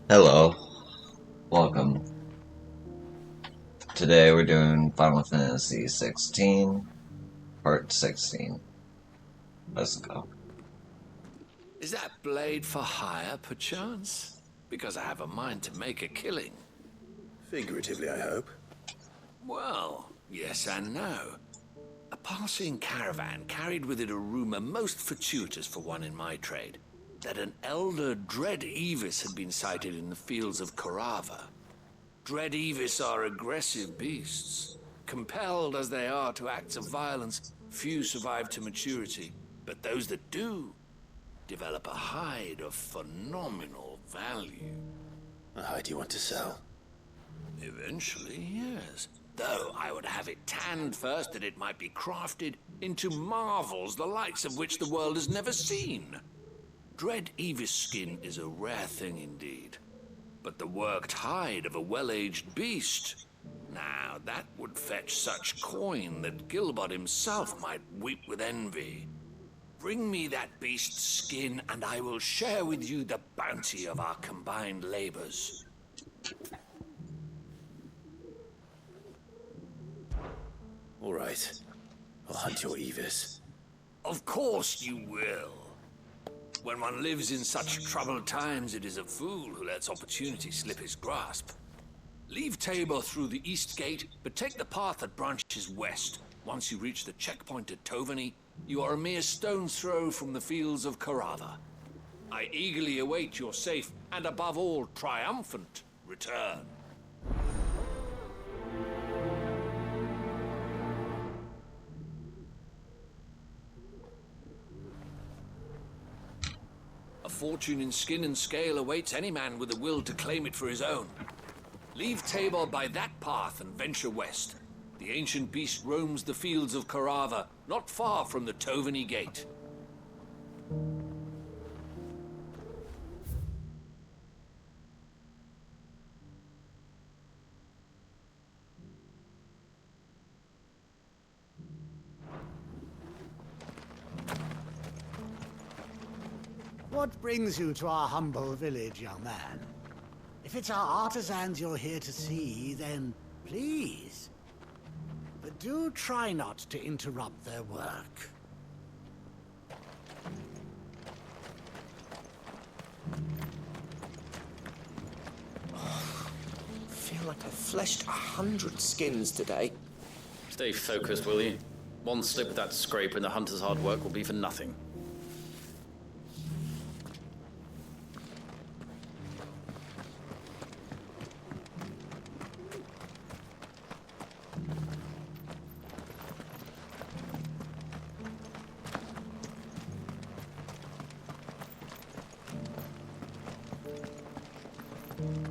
Hello, welcome. Today we're doing Final Fantasy 16, Part 16. Let's go. Is that blade for hire, perchance? Because I have a mind to make a killing. Figuratively, I hope. Well, yes and no. A passing caravan carried with it a rumor most fortuitous for one in my trade, that an elder Dread Evis had been sighted in the fields of Korava. Dread Evis are aggressive beasts. Compelled as they are to acts of violence, few survive to maturity, but those that do develop a hide of phenomenal value. A hide you want to sell? Eventually, yes. Though I would have it tanned first that it might be crafted into marvels the likes of which the world has never seen. Dread Evis skin is a rare thing indeed. But the worked hide of a well-aged beast, now that would fetch such coin that Gilbert himself might weep with envy. Bring me that beast's skin, and I will share with you the bounty of our combined labors. All right. I'll hunt your Evis. Of course you will. When one lives in such troubled times, it is a fool who lets opportunity slip his grasp. Leave Tabor through the east gate, but take the path that branches west. Once you reach the checkpoint at Tovani, you are a mere stone's throw from the fields of Korava. I eagerly await your safe, and above all, triumphant return. A fortune in skin and scale awaits any man with a will to claim it for his own. Leave Tabor by that path and venture west. The ancient beast roams the fields of Korava, not far from the Tovani Gate. What brings you to our humble village, young man? If it's our artisans you're here to see, then please. But do try not to interrupt their work. I feel like I've fleshed 100 skins today. Stay focused, will you? One slip of that scrape and the hunter's hard work will be for nothing.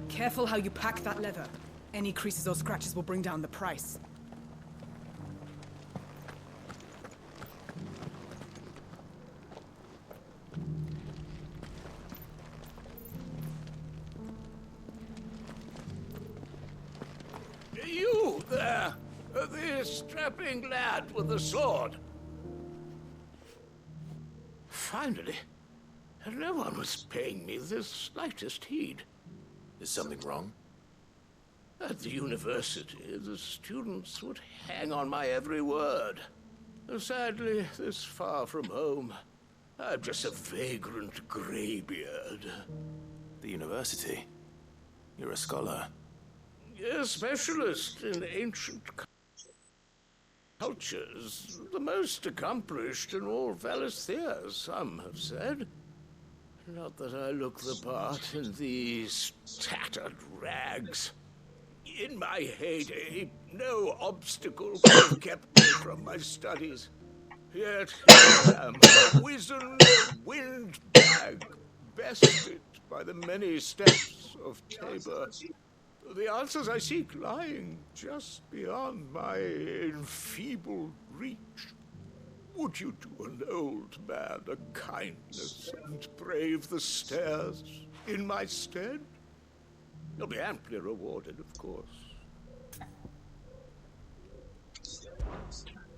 Careful how you pack that leather. Any creases or scratches will bring down the price. You there, the strapping lad with the sword. Finally, no one was paying me the slightest heed. Is something wrong? At the university, the students would hang on my every word. Sadly, this far from home, I'm just a vagrant graybeard. The university? You're a scholar. A specialist in ancient cultures, the most accomplished in all Valisthea, some have said. Not that I look the part in these tattered rags. In my heyday, no obstacle could have kept me from my studies. Yet here I am, a wizened windbag, bested by the many steps of Tabor. The answers I seek lying just beyond my enfeebled reach. Would you do an old man a kindness and brave the stairs in my stead? You'll be amply rewarded, of course.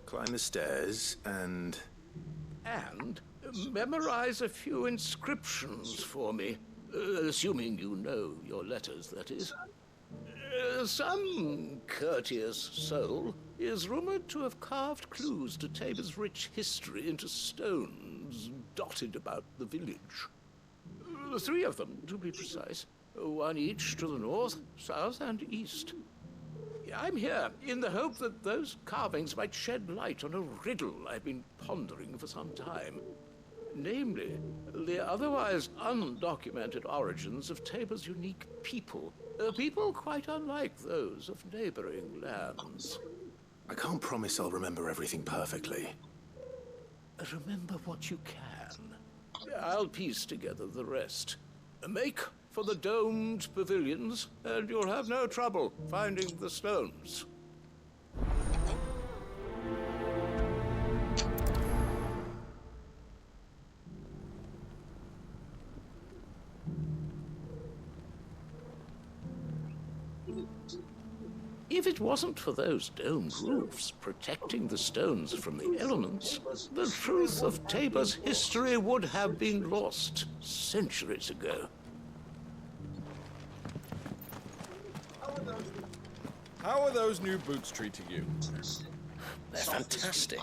Climb the stairs and... And memorize a few inscriptions for me. Assuming you know your letters, that is. Some courteous soul is rumored to have carved clues to Tabor's rich history into stones dotted about the village. 3 of them, to be precise. 1 each to the north, south, and east. I'm here in the hope that those carvings might shed light on a riddle I've been pondering for some time. Namely, the otherwise undocumented origins of Tabor's unique people. People quite unlike those of neighboring lands. I can't promise I'll remember everything perfectly. Remember what you can. I'll piece together the rest. Make for the domed pavilions, and you'll have no trouble finding the stones. If it wasn't for those domed roofs protecting the stones from the elements, the truth of Tabor's history would have been lost centuries ago. How are those new boots treating you? They're fantastic.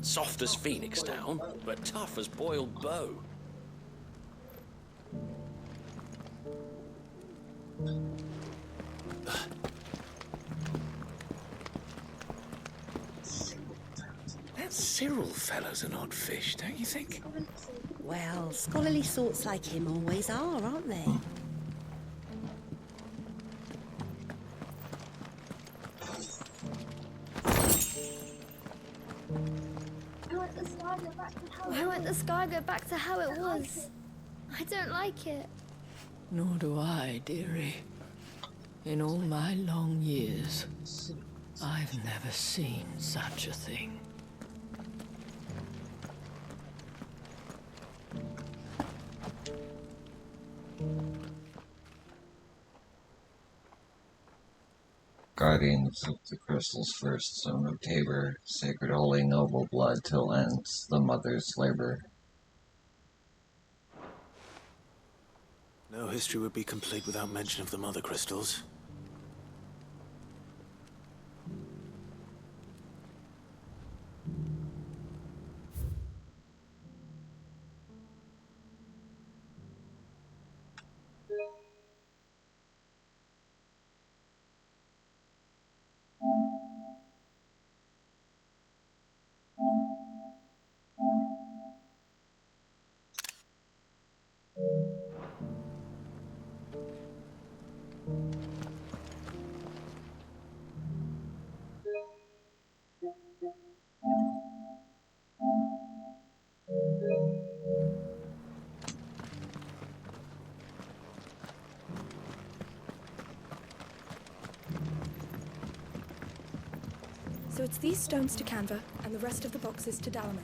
Soft as phoenix down, but tough as boiled bow. That Cyril fellow's an odd fish, don't you think? Well, scholarly sorts like him always are, aren't they? Why won't the sky go back to how it was? I don't like it. Nor do I, dearie. In all my long years, I've never seen such a thing. Guardians of the crystals first, son of Tabor, sacred holy noble blood till ends the mother's labor. No history would be complete without mention of the mother crystals. So it's these stones to Canva, and the rest of the boxes to Dalaman.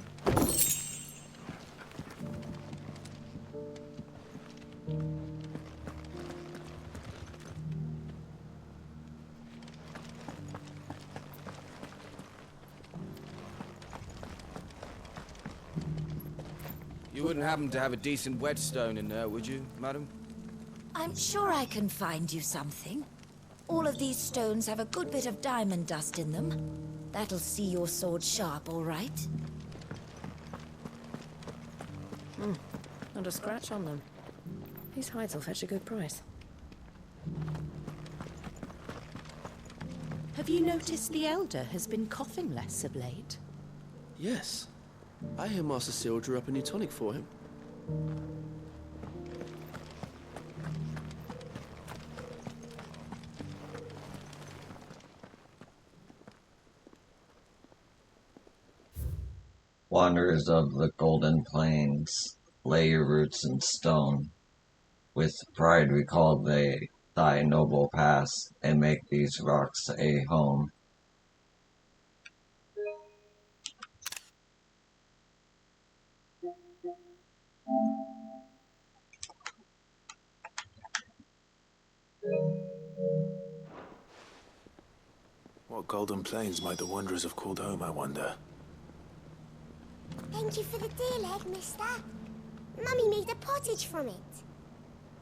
You wouldn't happen to have a decent whetstone in there, would you, madam? I'm sure I can find you something. All of these stones have a good bit of diamond dust in them. That'll see your sword sharp, all right? Not a scratch on them. These hides will fetch a good price. Have you noticed the Elder has been coughing less of late? Yes. I hear Master Cyril drew up a new tonic for him. Wanderers of the golden plains, lay your roots in stone. With pride recall thy noble past, and make these rocks a home. What golden plains might the wanderers have called home, I wonder? Thank you for the deal, Egg, mister. Mummy made a pottage from it.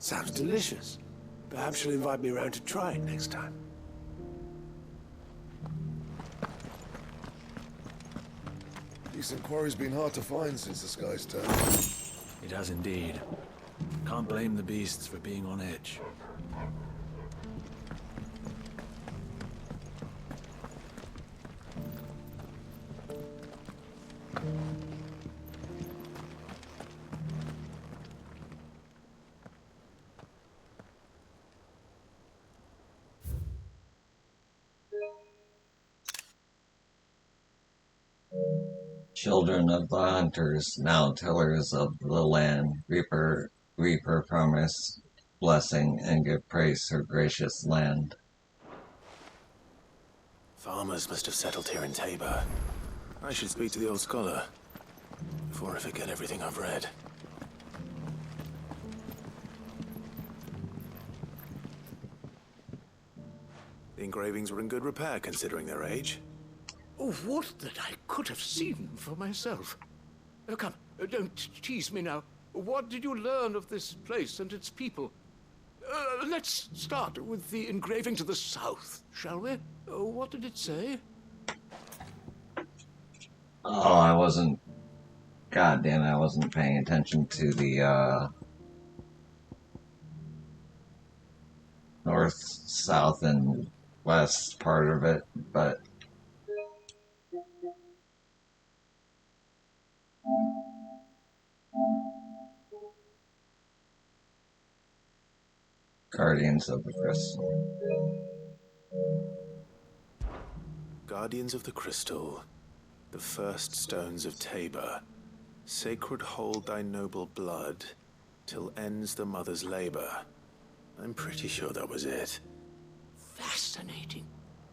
Sounds delicious. Perhaps she'll invite me around to try it next time. Decent quarry's been hard to find since the sky's turned. It has indeed. Can't blame the beasts for being on edge. Children of the hunters, now tillers of the land, reap her promised blessing and give praise her gracious land. Farmers must have settled here in Tabor. I should speak to the old scholar before I forget everything I've read. The engravings were in good repair considering their age. Oh, what that I could have seen for myself. Oh, come, don't tease me now. What did you learn of this place and its people? Let's start with the engraving to the south, shall we? What did it say? Oh, I wasn't paying attention to the north, south, and west part of it, but Guardians of the Crystal. Guardians of the Crystal, the first stones of Tabor, sacred hold thy noble blood, till ends the mother's labor. I'm pretty sure that was it. Fascinating.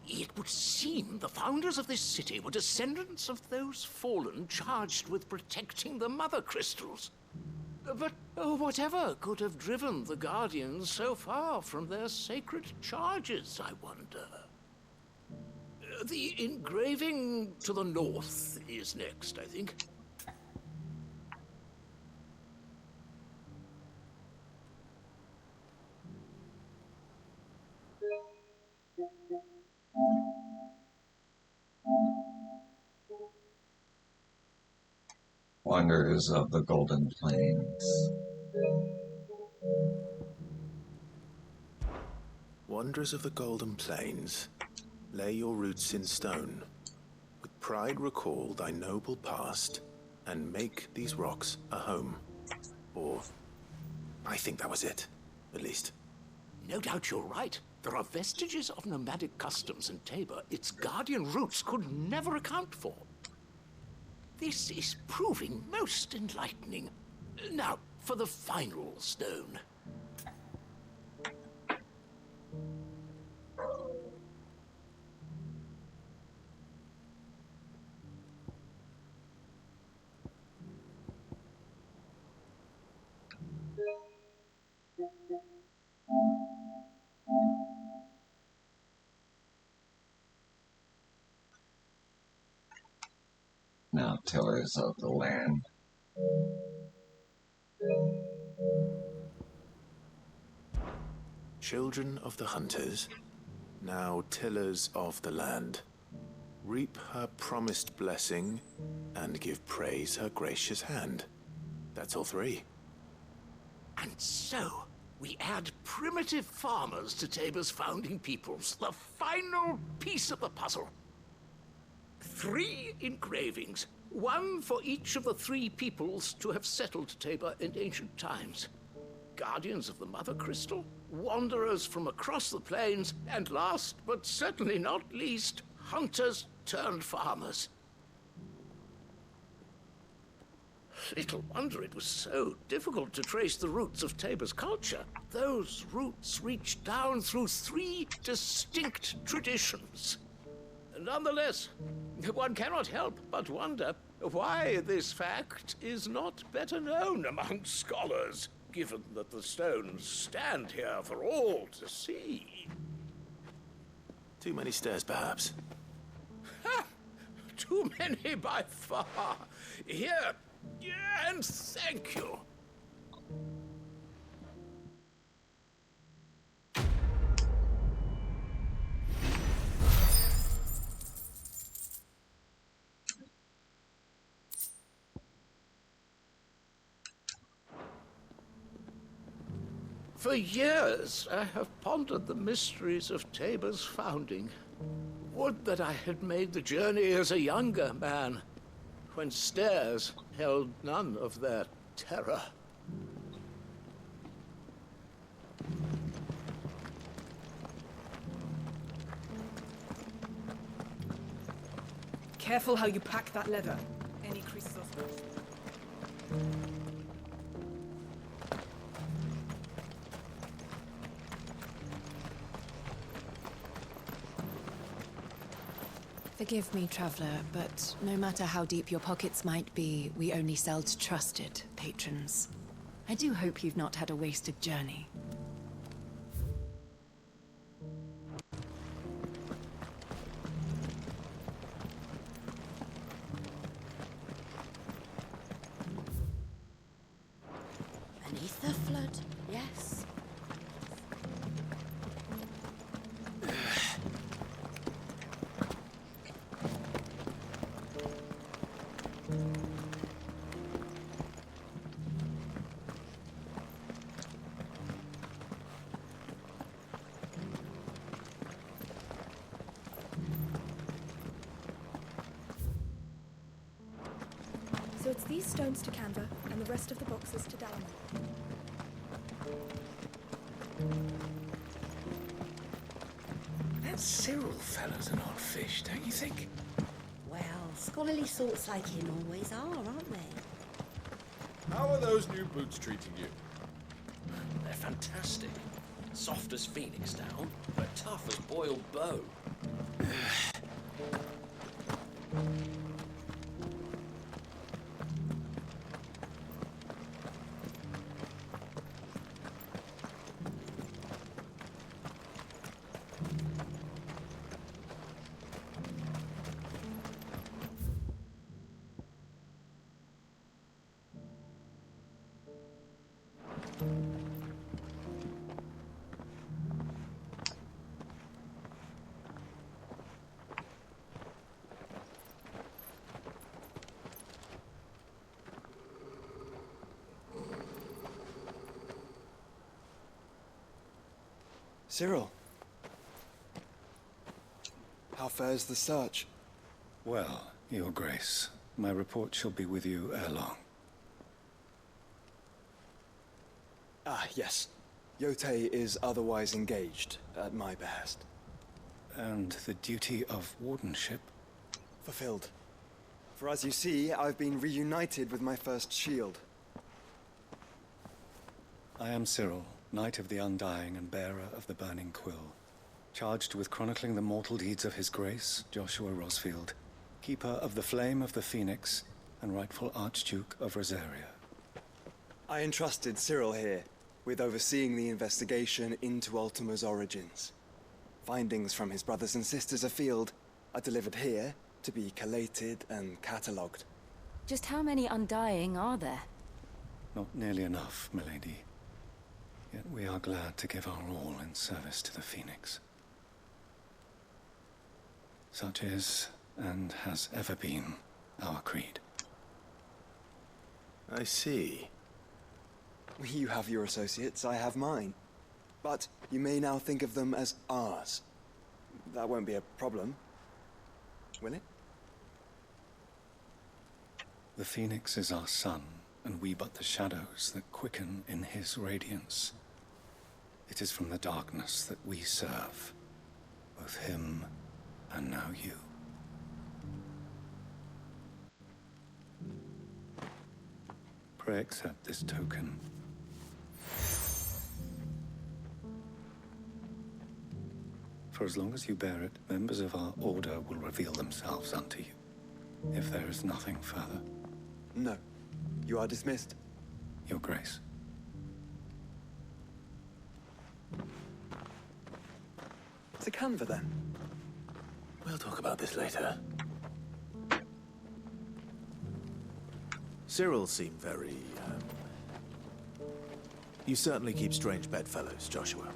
It would seem the founders of this city were descendants of those fallen charged with protecting the mother crystals. But whatever could have driven the Guardians so far from their sacred charges, I wonder? The engraving to the north is next, I think. Wonders of the Golden Plains. Wanderers of the Golden Plains, lay your roots in stone. With pride recall thy noble past, and make these rocks a home. Or, I think that was it, at least. No doubt you're right. There are vestiges of nomadic customs in Tabor its guardian roots could never account for. This is proving most enlightening. Now, for the final stone. Now tillers of the land. Children of the hunters, now tillers of the land, reap her promised blessing and give praise her gracious hand. That's all three. And so, we add primitive farmers to Tabor's founding peoples, the final piece of the puzzle. 3 engravings, one for each of the 3 peoples to have settled Tabor in ancient times. Guardians of the Mother Crystal, wanderers from across the plains, and last but certainly not least, hunters turned farmers. Little wonder it was so difficult to trace the roots of Tabor's culture. Those roots reach down through 3 distinct traditions. Nonetheless, one cannot help but wonder why this fact is not better known among scholars, given that the stones stand here for all to see. Too many stairs, perhaps. Ha! Too many by far. Here, and thank you. For years I have pondered the mysteries of Tabor's founding. Would that I had made the journey as a younger man, when stairs held none of their terror. Careful how you pack that leather. Any creases or scratches. Forgive me, traveller, but no matter how deep your pockets might be, we only sell to trusted patrons. I do hope you've not had a wasted journey. Beneath the flood, yes. So it's these stones to Canva, and the rest of the boxes to Dallamon. That Cyril fellow's an odd fish, don't you think? Well, scholarly sorts like him always are, aren't they? How are those new boots treating you? They're fantastic. Soft as phoenix down, but tough as boiled bow. Cyril. How fares the search? Well, Your Grace, my report shall be with you ere long. Ah, yes. Yotei is otherwise engaged, at my behest. And the duty of wardenship? Fulfilled. For as you see, I've been reunited with my first shield. I am Cyril, Knight of the Undying and bearer of the Burning Quill, charged with chronicling the mortal deeds of His Grace, Joshua Rosfield, Keeper of the Flame of the Phoenix, and rightful Archduke of Rosaria. I entrusted Cyril here with overseeing the investigation into Ultima's origins. Findings from his brothers and sisters afield are delivered here to be collated and catalogued. Just how many Undying are there? Not nearly enough, milady. Yet we are glad to give our all in service to the Phoenix. Such is, and has ever been, our creed. I see. You have your associates, I have mine. But you may now think of them as ours. That won't be a problem, will it? The Phoenix is our sun, and we but the shadows that quicken in his radiance. It is from the darkness that we serve, both him and now you. Pray accept this token. For as long as you bear it, members of our order will reveal themselves unto you, if there is nothing further. No. You are dismissed. Your Grace. To Canva, then. We'll talk about this later. Cyril seemed very, You certainly keep strange bedfellows, Joshua.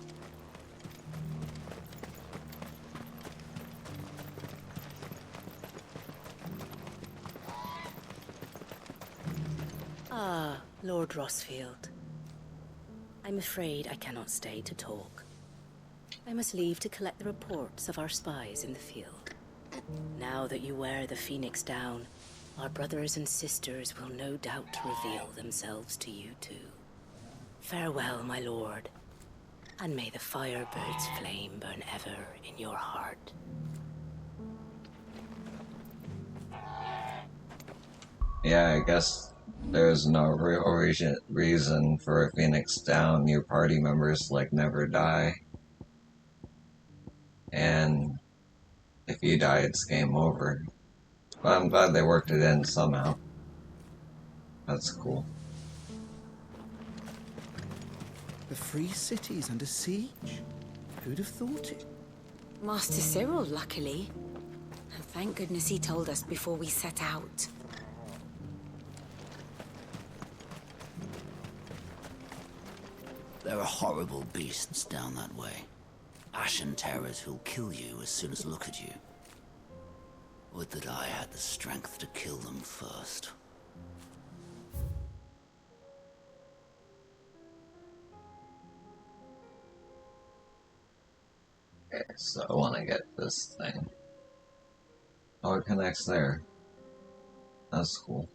Ah, Lord Rosfield. I'm afraid I cannot stay to talk. I must leave to collect the reports of our spies in the field. Now that you wear the Phoenix down, our brothers and sisters will no doubt reveal themselves to you too. Farewell, my lord, and may the Firebird's flame burn ever in your heart. Yeah, I guess there's no real reason for a Phoenix down. Your party members, like, never die. And if you die, it's game over. But I'm glad they worked it in somehow. That's cool. The free city's under siege? Who'd have thought it? Master Cyril, luckily. And thank goodness he told us before we set out. There are horrible beasts down that way. Ashen terrors who'll kill you as soon as look at you. Would that I had the strength to kill them first. Okay, so I want to get this thing. Oh, it connects there. That's cool.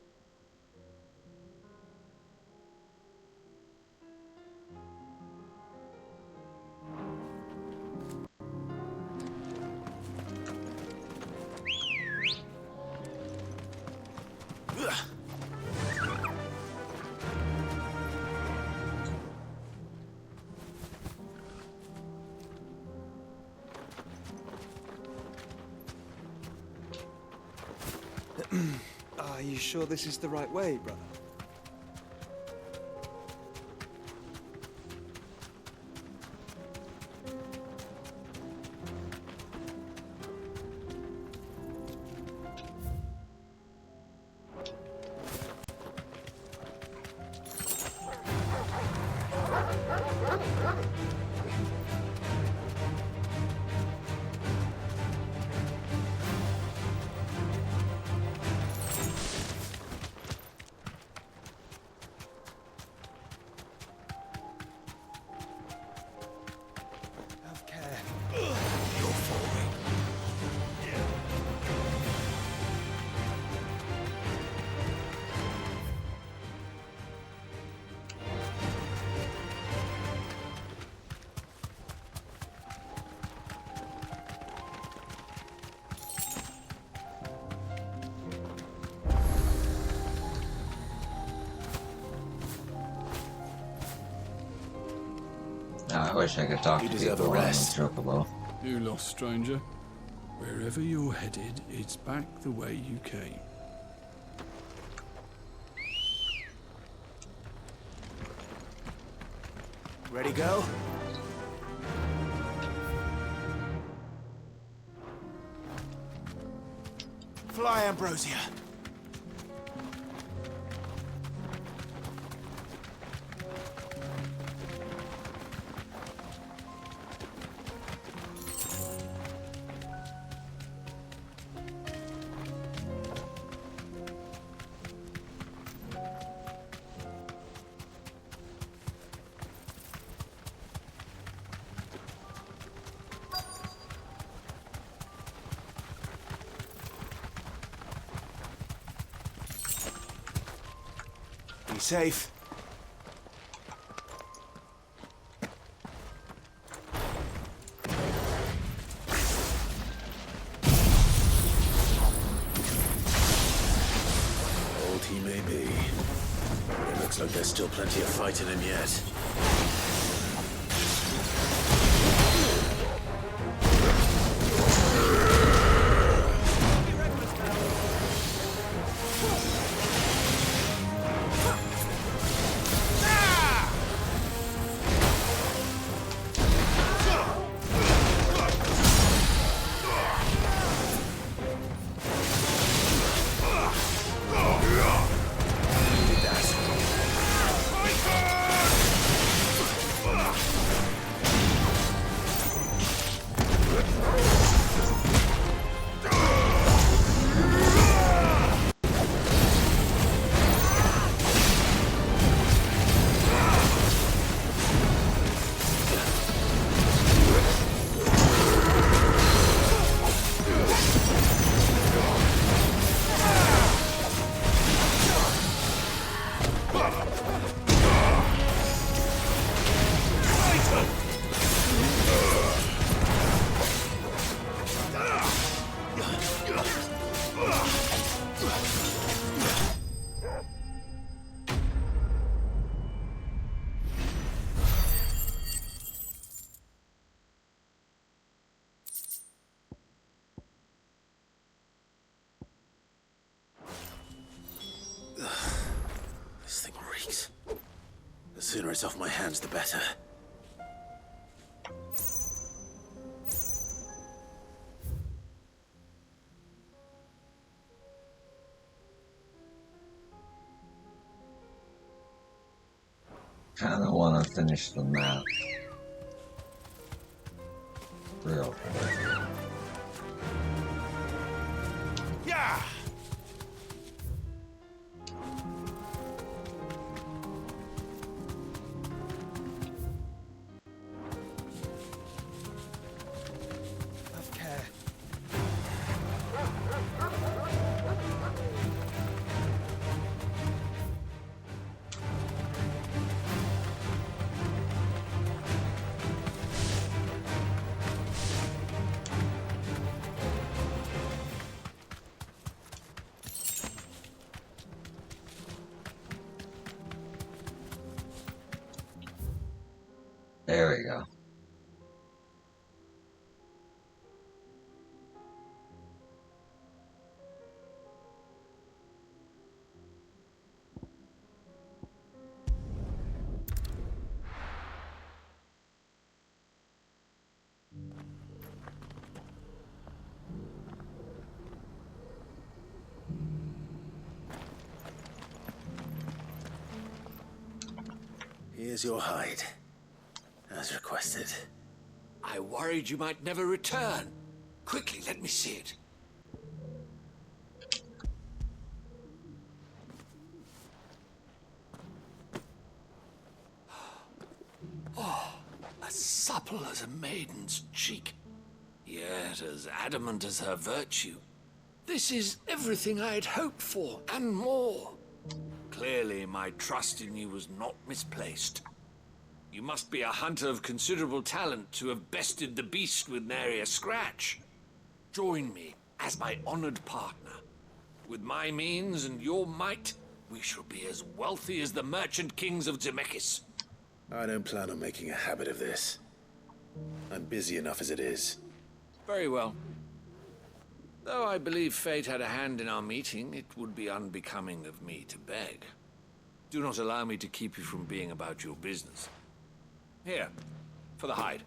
Are you sure this is the right way, brother? I wish I could talk to people on the Chocobo. You lost, stranger. Wherever you're headed, it's back the way you came. Ready, go? Fly, Ambrosia. Be safe. Old he may be. It looks like there's still plenty of fight in him yet. sooner it's off my hands, the better. Kinda wanna finish the map. Real quick. Yeah! Have care. There we go. Here's your hide, as requested. I worried you might never return. Quickly, let me see it. Oh, as supple as a maiden's cheek, yet as adamant as her virtue. This is everything I had hoped for, and more. Clearly, my trust in you was not misplaced. You must be a hunter of considerable talent to have bested the beast with nary a scratch. Join me as my honored partner. With my means and your might, we shall be as wealthy as the merchant kings of Zemeckis. I don't plan on making a habit of this. I'm busy enough as it is. Very well. Though I believe fate had a hand in our meeting, it would be unbecoming of me to beg. Do not allow me to keep you from being about your business. Here, for the hide.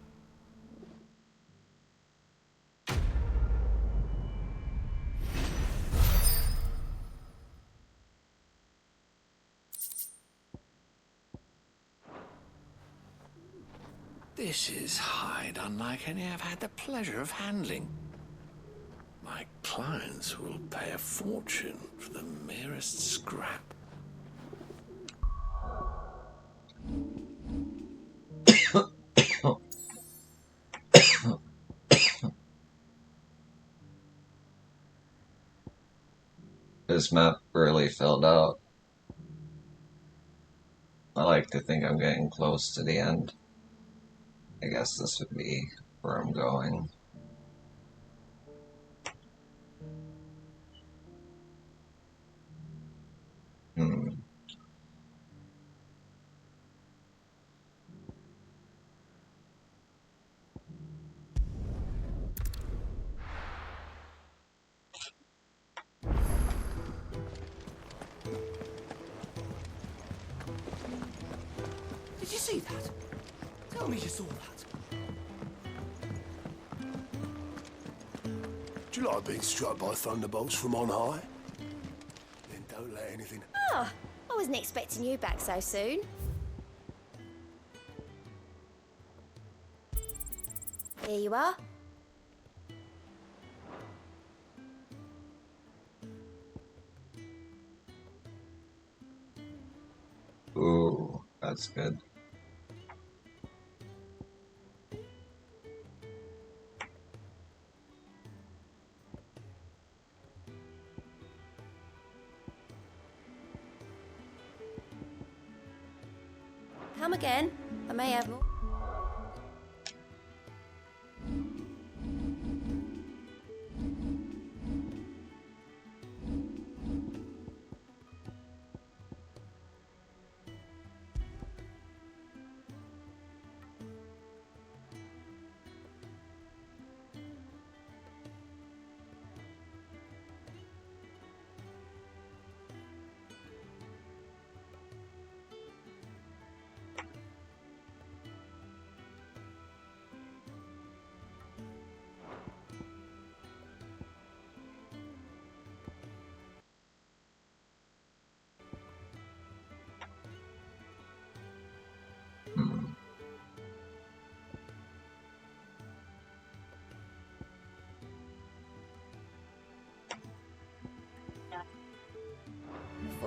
This is hide unlike any I've had the pleasure of handling. My clients will pay a fortune for the merest scrap. This map really filled out. I like to think I'm getting close to the end. I guess this would be where I'm going. Did you see that? Tell me you saw that. Do you like being struck by thunderbolts from on high? Then don't let anything... Oh, I wasn't expecting you back so soon. Here you are. Ooh, that's good. Come again. I may have more.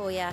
for you.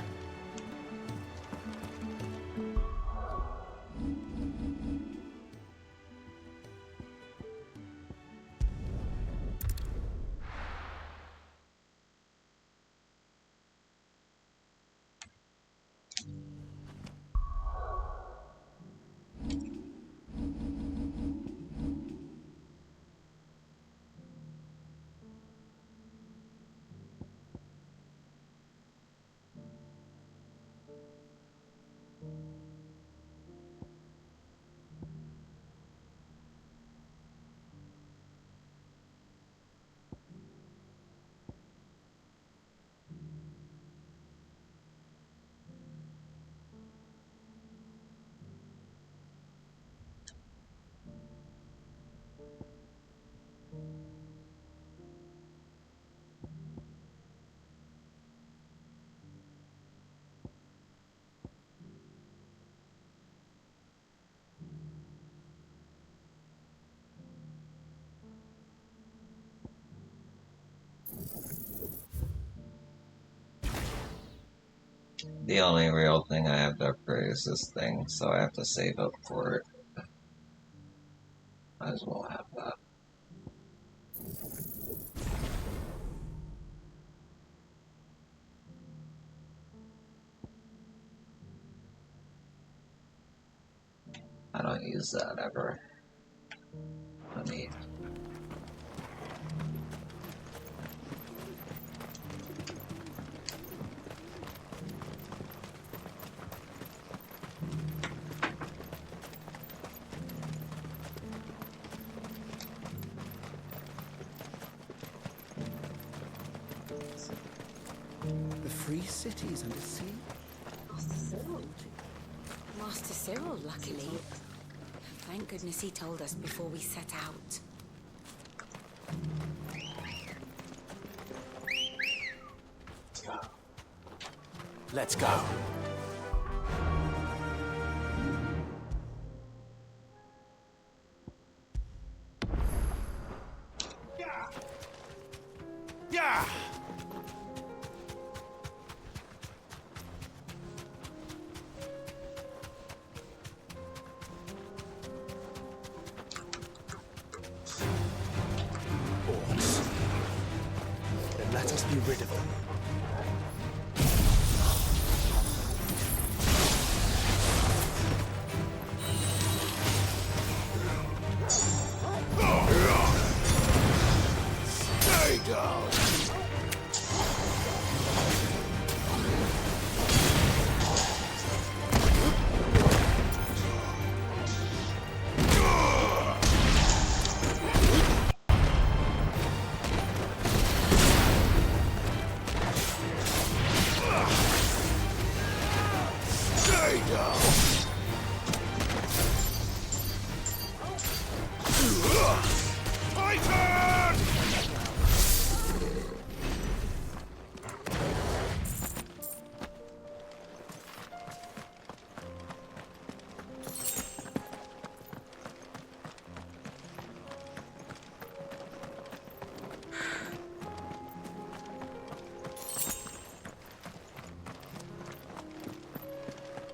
The only real thing I have to upgrade is this thing, so I have to save up for it. Might as well have that. I don't use that ever. I need. The free cities under siege. Master Cyril, luckily. Thank goodness he told us before we set out. Let's go. Yeah! Orcs. Then let us be rid of them. Stay down! Stay down! Titan!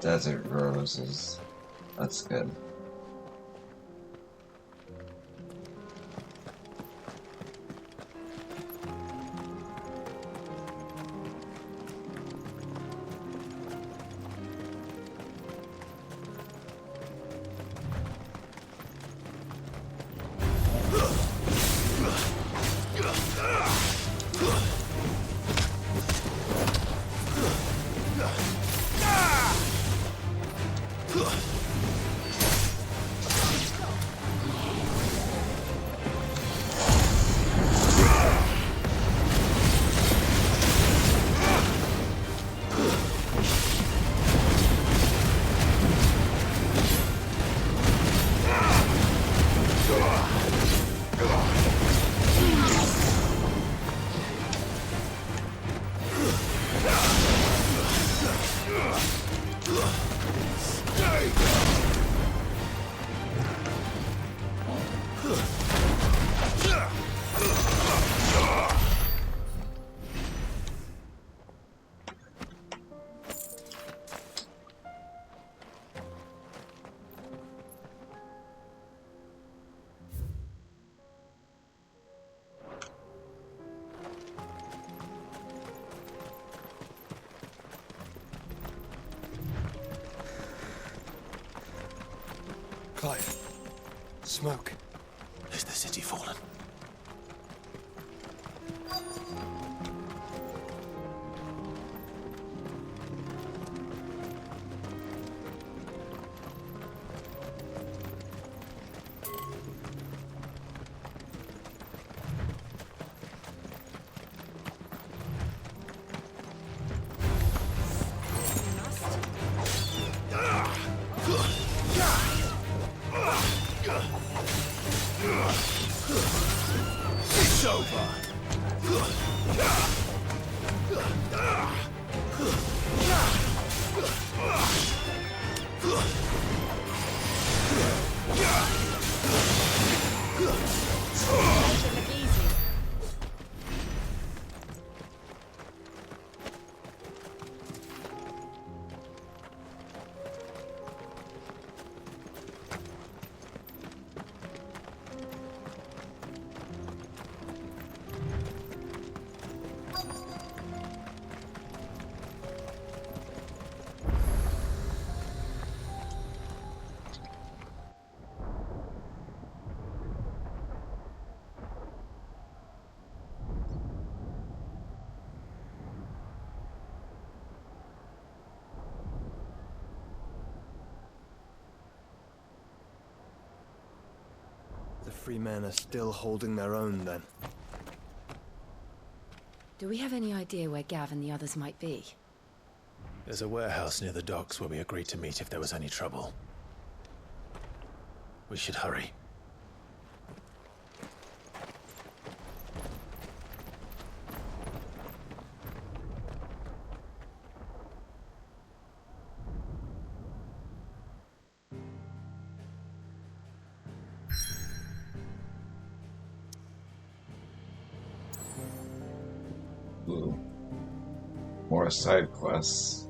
Desert roses. That's good. Smoke. Is the city fallen? It's over! The free men are still holding their own, then. Do we have any idea where Gav and the others might be? There's a warehouse near the docks where we agreed to meet if there was any trouble. We should hurry. Ooh. More side quests.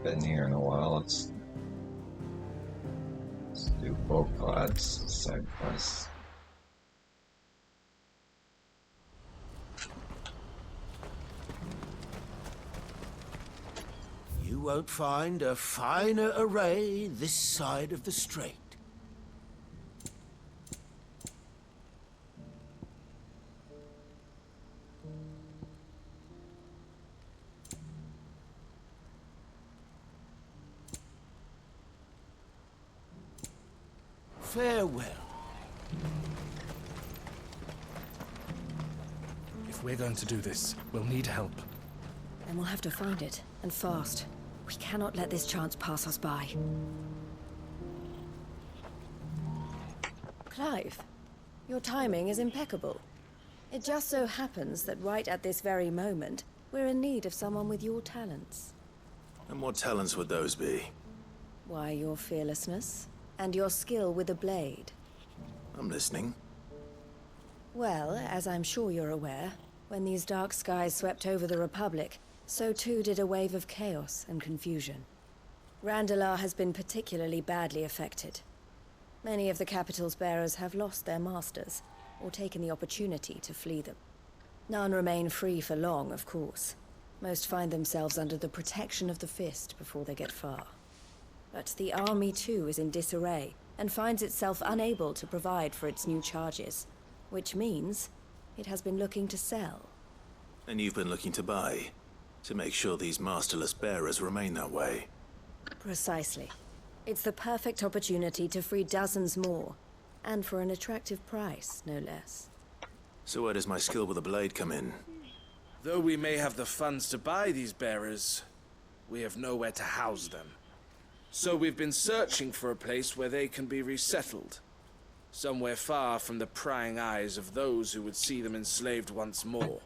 Been here in a while. Let's do both pods side quests. You won't find a finer array this side of the strait. Farewell. If we're going to do this, we'll need help. Then we'll have to find it, and fast. We cannot let this chance pass us by. Clive, your timing is impeccable. It just so happens that right at this very moment, we're in need of someone with your talents. And what talents would those be? Why, your fearlessness, and your skill with a blade. I'm listening. Well, as I'm sure you're aware, when these dark skies swept over the Republic, so too did a wave of chaos and confusion. Randalar has been particularly badly affected. Many of the capital's bearers have lost their masters, or taken the opportunity to flee them. None remain free for long, of course. Most find themselves under the protection of the Fist before they get far. But the army too is in disarray, and finds itself unable to provide for its new charges, which means it has been looking to sell. And you've been looking to buy, to make sure these masterless bearers remain that way. Precisely. It's the perfect opportunity to free dozens more, and for an attractive price, no less. So where does my skill with a blade come in? Though we may have the funds to buy these bearers, we have nowhere to house them. So we've been searching for a place where they can be resettled. Somewhere far from the prying eyes of those who would see them enslaved once more.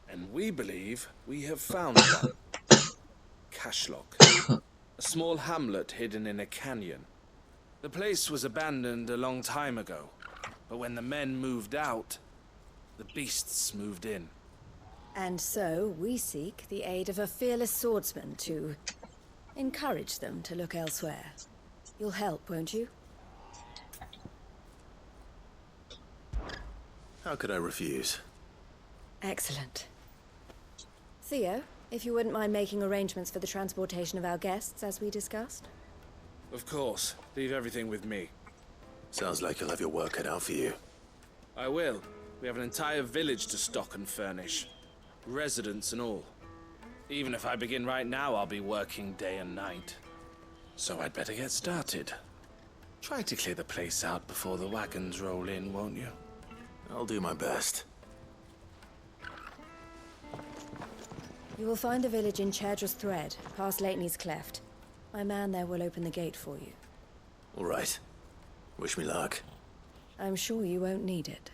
And we believe we have found one. Cashlock. A small hamlet hidden in a canyon. The place was abandoned a long time ago, but when the men moved out, the beasts moved in. And so we seek the aid of a fearless swordsman to encourage them to look elsewhere. You'll help, won't you? How could I refuse? Excellent. Theo, if you wouldn't mind making arrangements for the transportation of our guests, as we discussed. Of course. Leave everything with me. Sounds like you'll have your work cut out for you. I will. We have an entire village to stock and furnish. Residents and all. Even if I begin right now, I'll be working day and night. So I'd better get started. Try to clear the place out before the wagons roll in, won't you? I'll do my best. You will find a village in Chairdra's Thread, past Leitney's Cleft. My man there will open the gate for you. All right. Wish me luck. I'm sure you won't need it.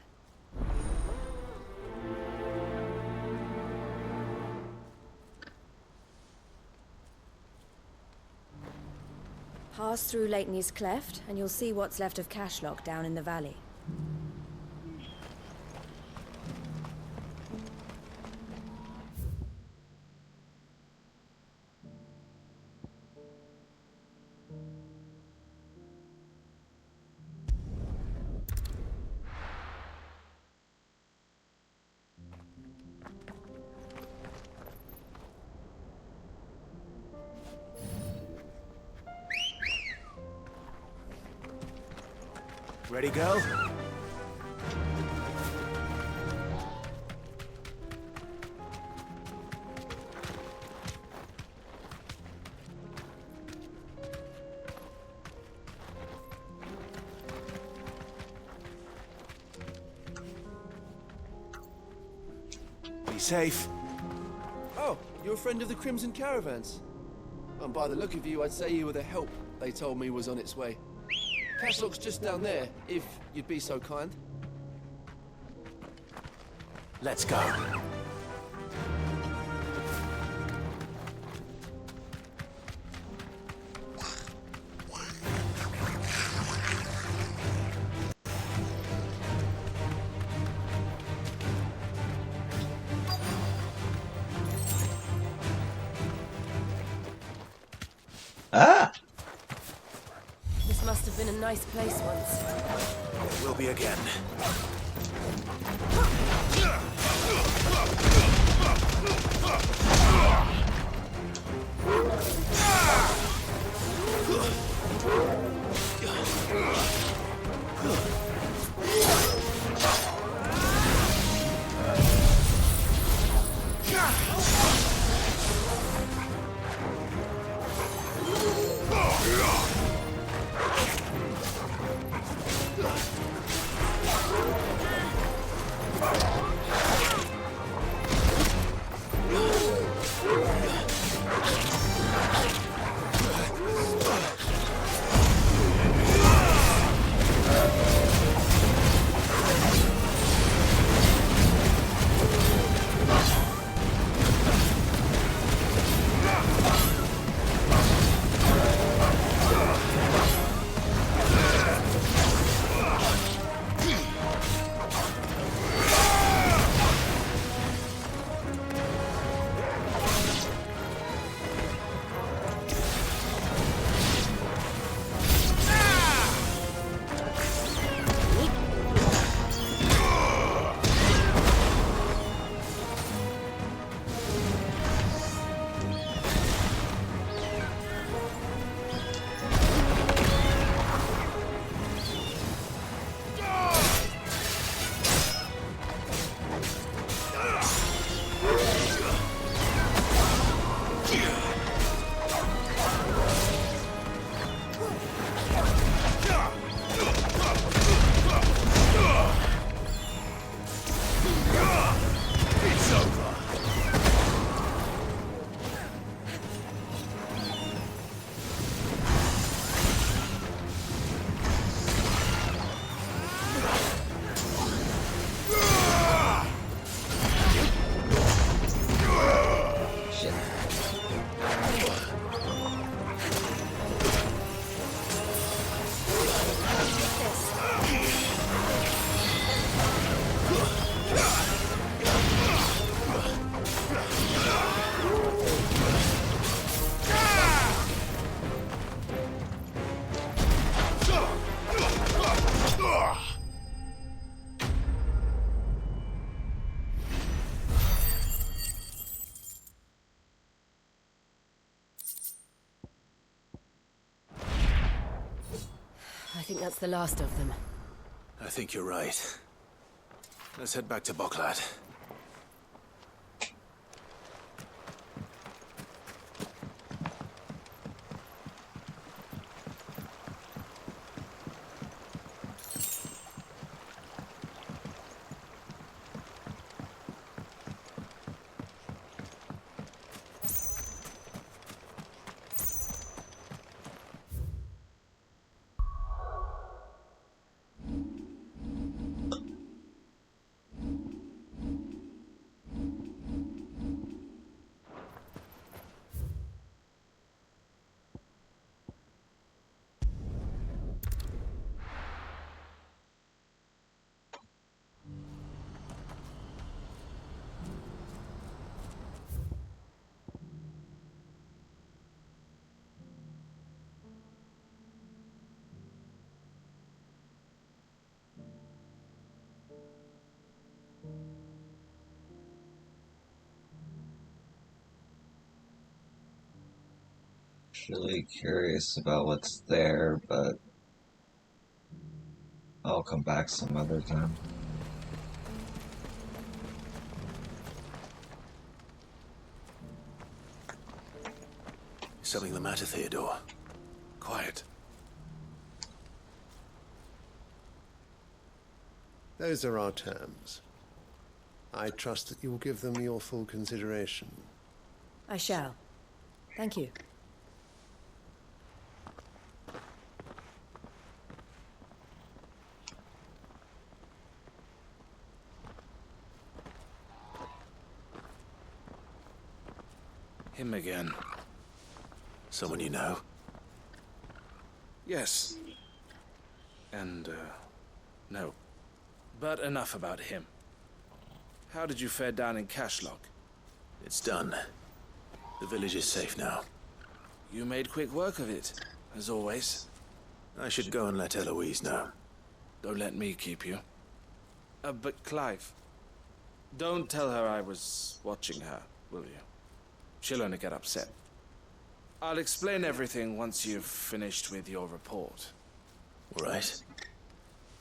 Pass through Leitney's Cleft, and you'll see what's left of Cashlock down in the valley. Ready, girl? Be safe. Oh, you're a friend of the Crimson Caravans? And by the look of you, I'd say you were the help they told me was on its way. Cashlock's just down there, if you'd be so kind. Let's go. Ah! This must have been a nice place once. It will be again. think that's the last of them. I think you're right. Let's head back to Boklad. Really curious about what's there, but I'll come back some other time. Is something the matter, Theodore? Quiet. Those are our terms. I trust that you will give them your full consideration. I shall. Thank you. Him again. Someone you know? Yes. And, no. But enough about him. How did you fare down in Cashlock? It's done. The village is safe now. You made quick work of it, as always. I should go and let Eloise know. Don't let me keep you. But Clive, don't tell her I was watching her, will you? She'll only get upset. I'll explain everything once you've finished with your report. All right.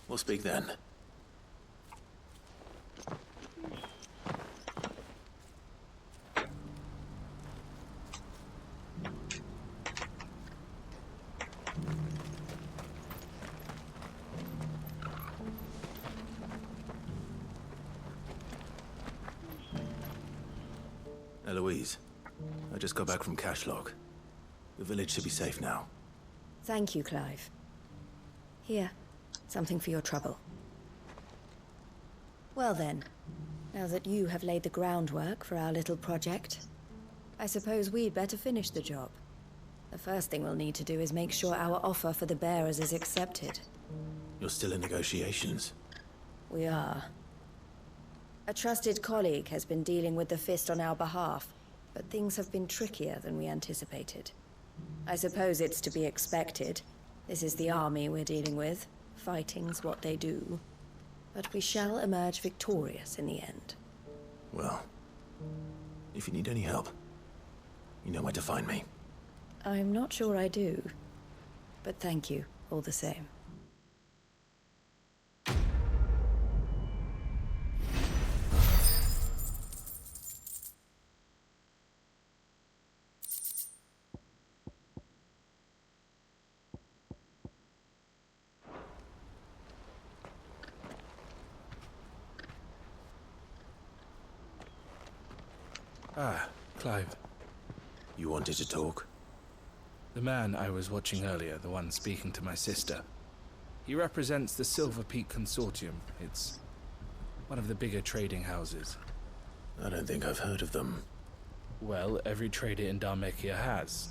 We'll speak then. Eloise, I just got back from Cashlock. The village should be safe now. Thank you, Clive. Here, something for your trouble. Well then, now that you have laid the groundwork for our little project, I suppose we'd better finish the job. The first thing we'll need to do is make sure our offer for the bearers is accepted. You're still in negotiations? We are. A trusted colleague has been dealing with the Fist on our behalf, but things have been trickier than we anticipated. I suppose it's to be expected. This is the army we're dealing with. Fighting's what they do. But we shall emerge victorious in the end. Well, if you need any help, you know where to find me. I'm not sure I do, but thank you all the same. Ah, Clive. You wanted to talk? The man I was watching earlier, the one speaking to my sister. He represents the Silver Peak Consortium. It's one of the bigger trading houses. I don't think I've heard of them. Well, every trader in Dharmekia has.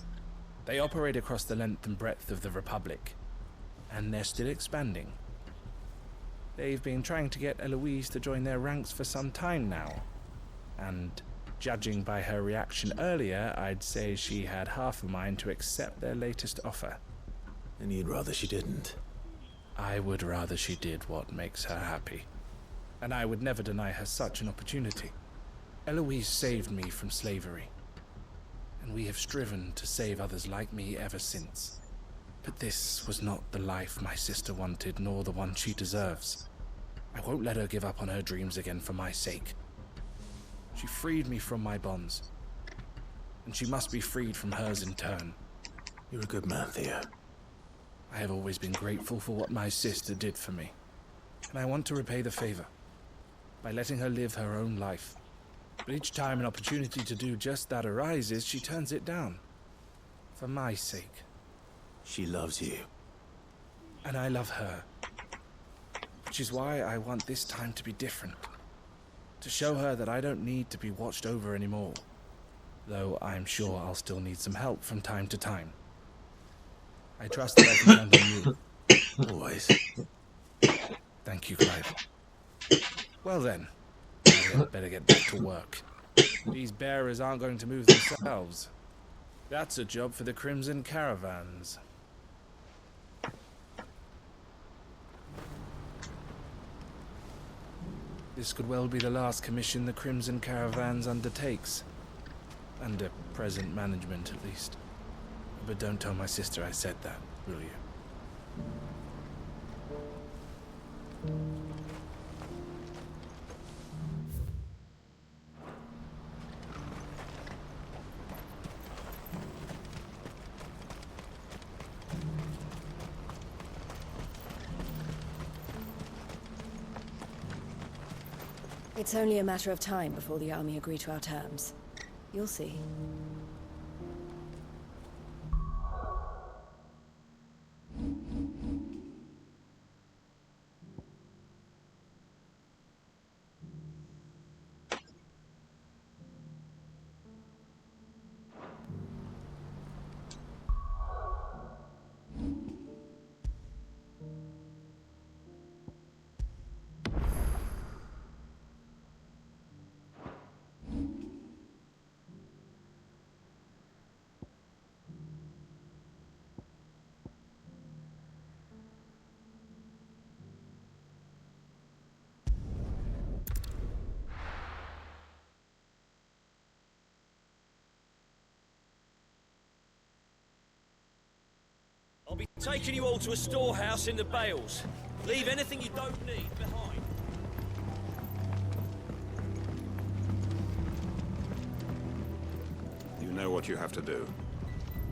They operate across the length and breadth of the Republic, and they're still expanding. They've been trying to get Eloise to join their ranks for some time now, and judging by her reaction earlier, I'd say she had half a mind to accept their latest offer. And you'd rather she didn't? I would rather she did what makes her happy. And I would never deny her such an opportunity. Eloise saved me from slavery. And we have striven to save others like me ever since. But this was not the life my sister wanted, nor the one she deserves. I won't let her give up on her dreams again for my sake. She freed me from my bonds, and she must be freed from hers in turn. You're a good man, Theo. I have always been grateful for what my sister did for me, and I want to repay the favor by letting her live her own life. But each time an opportunity to do just that arises, she turns it down. For my sake. She loves you. And I love her. Which is why I want this time to be different. To show her that I don't need to be watched over anymore. Though I'm sure I'll still need some help from time to time. I trust that I can count on you. Always. Thank you, Clive. Well then, I better get back to work. These bearers aren't going to move themselves. That's a job for the Crimson Caravans. This could well be the last commission the Crimson Caravans undertakes. Under present management, at least. But don't tell my sister I said that, will you? It's only a matter of time before the army agree to our terms. You'll see. I'll be taking you all to a storehouse in the Bales. Leave anything you don't need behind. You know what you have to do.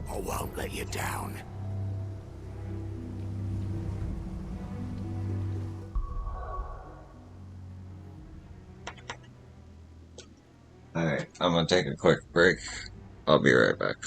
I won't let you down. Alright, I'm gonna take a quick break. I'll be right back.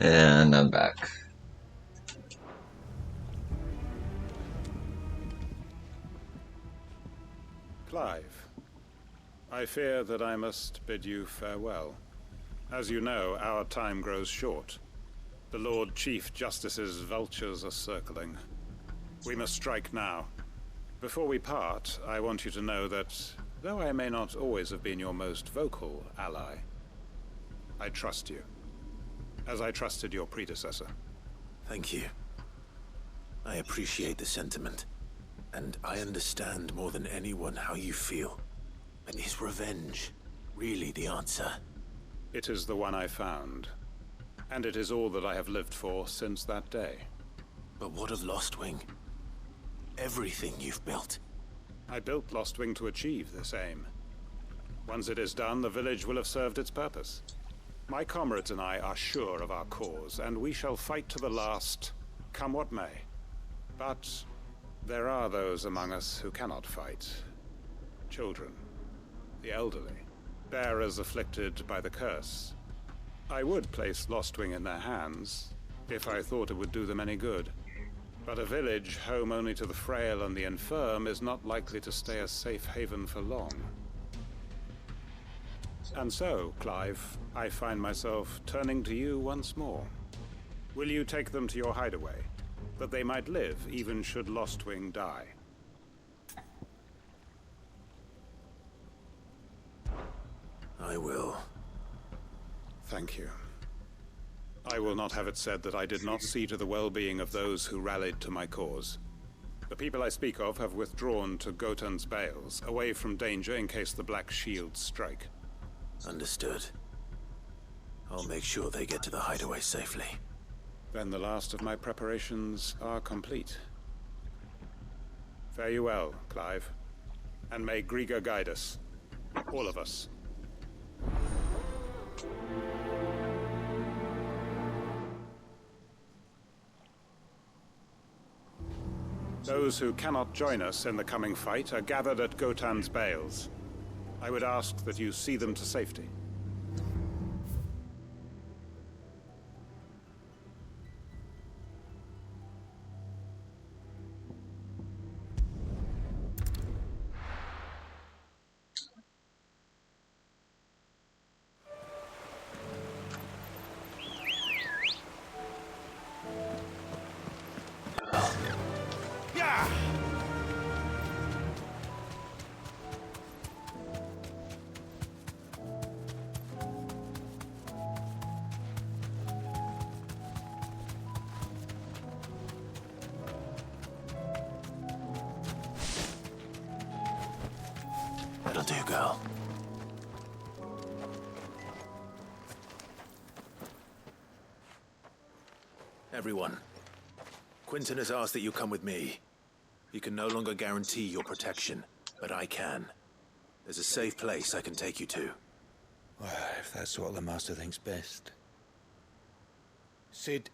And I'm back. Clive, I fear that I must bid you farewell. As you know, our time grows short. The Lord Chief Justice's vultures are circling. We must strike now. Before we part, I want you to know that, though I may not always have been your most vocal ally, I trust you, as I trusted your predecessor. Thank you. I appreciate the sentiment, and I understand more than anyone how you feel. But is revenge really the answer? It is the one I found, and it is all that I have lived for since that day. But what of Lostwing? Everything you've built. I built Lostwing to achieve this aim. Once it is done, the village will have served its purpose. My comrades and I are sure of our cause, and we shall fight to the last, come what may. But there are those among us who cannot fight. Children, the elderly, bearers afflicted by the curse. I would place Lostwing in their hands, if I thought it would do them any good. But a village home only to the frail and the infirm is not likely to stay a safe haven for long. And so, Clive, I find myself turning to you once more. Will you take them to your hideaway, that they might live even should Lostwing die? I will. Thank you. I will not have it said that I did not see to the well-being of those who rallied to my cause. The people I speak of have withdrawn to Gotan's Bales, away from danger in case the Black Shields strike. Understood. I'll make sure they get to the hideaway safely. Then the last of my preparations are complete. Fare you well, Clive. And may Griga guide us. All of us. Those who cannot join us in the coming fight are gathered at Gotan's Bales. I would ask that you see them to safety. That'll do, girl. Everyone, Quinton has asked that you come with me. He can no longer guarantee your protection, but I can. There's a safe place I can take you to. Well, if that's what the Master thinks best. Sid,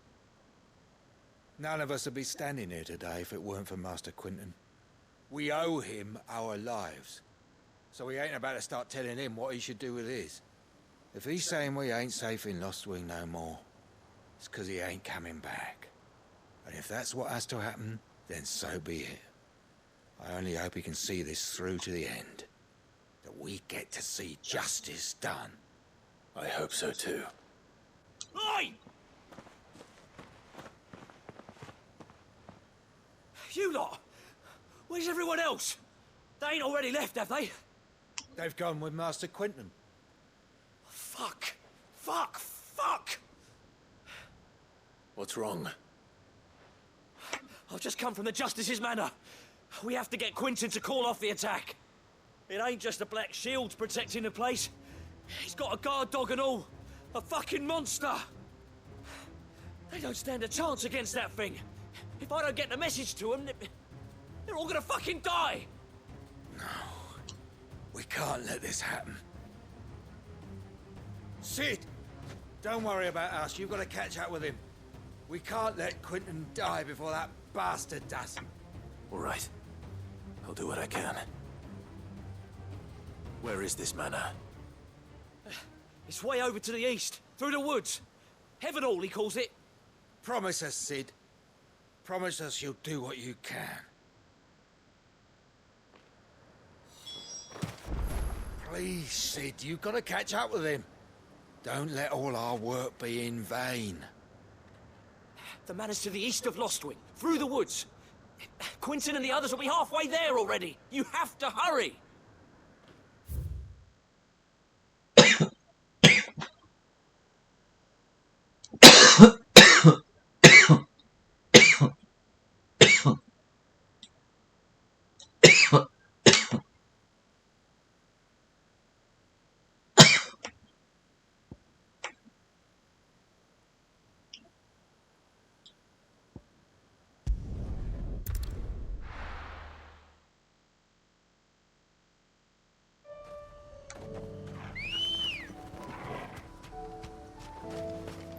none of us would be standing here today if it weren't for Master Quinton. We owe him our lives. So we ain't about to start telling him what he should do with his. If he's saying we ain't safe in Lostwing no more, it's 'cause he ain't coming back. And if that's what has to happen, then so be it. I only hope he can see this through to the end. That we get to see justice done. I hope so too. Oi! You lot! Where's everyone else? They ain't already left, have they? They've gone with Master Quinton. Fuck! Fuck! Fuck! What's wrong? I've just come from the Justice's manor. We have to get Quinton to call off the attack. It ain't just the Black Shields protecting the place. He's got a guard dog and all. A fucking monster. They don't stand a chance against that thing. If I don't get the message to them, they're all gonna fucking die. No. We can't let this happen. Sid! Don't worry about us. You've got to catch up with him. We can't let Quinton die before that bastard does. All right. I'll do what I can. Where is this manor? It's way over to the east, through the woods. Heaven all, he calls it. Promise us, Sid. Promise us you'll do what you can. Please, Sid, you've got to catch up with him. Don't let all our work be in vain. The manor's to the east of Lostwing, through the woods. Quinton and the others will be halfway there already. You have to hurry.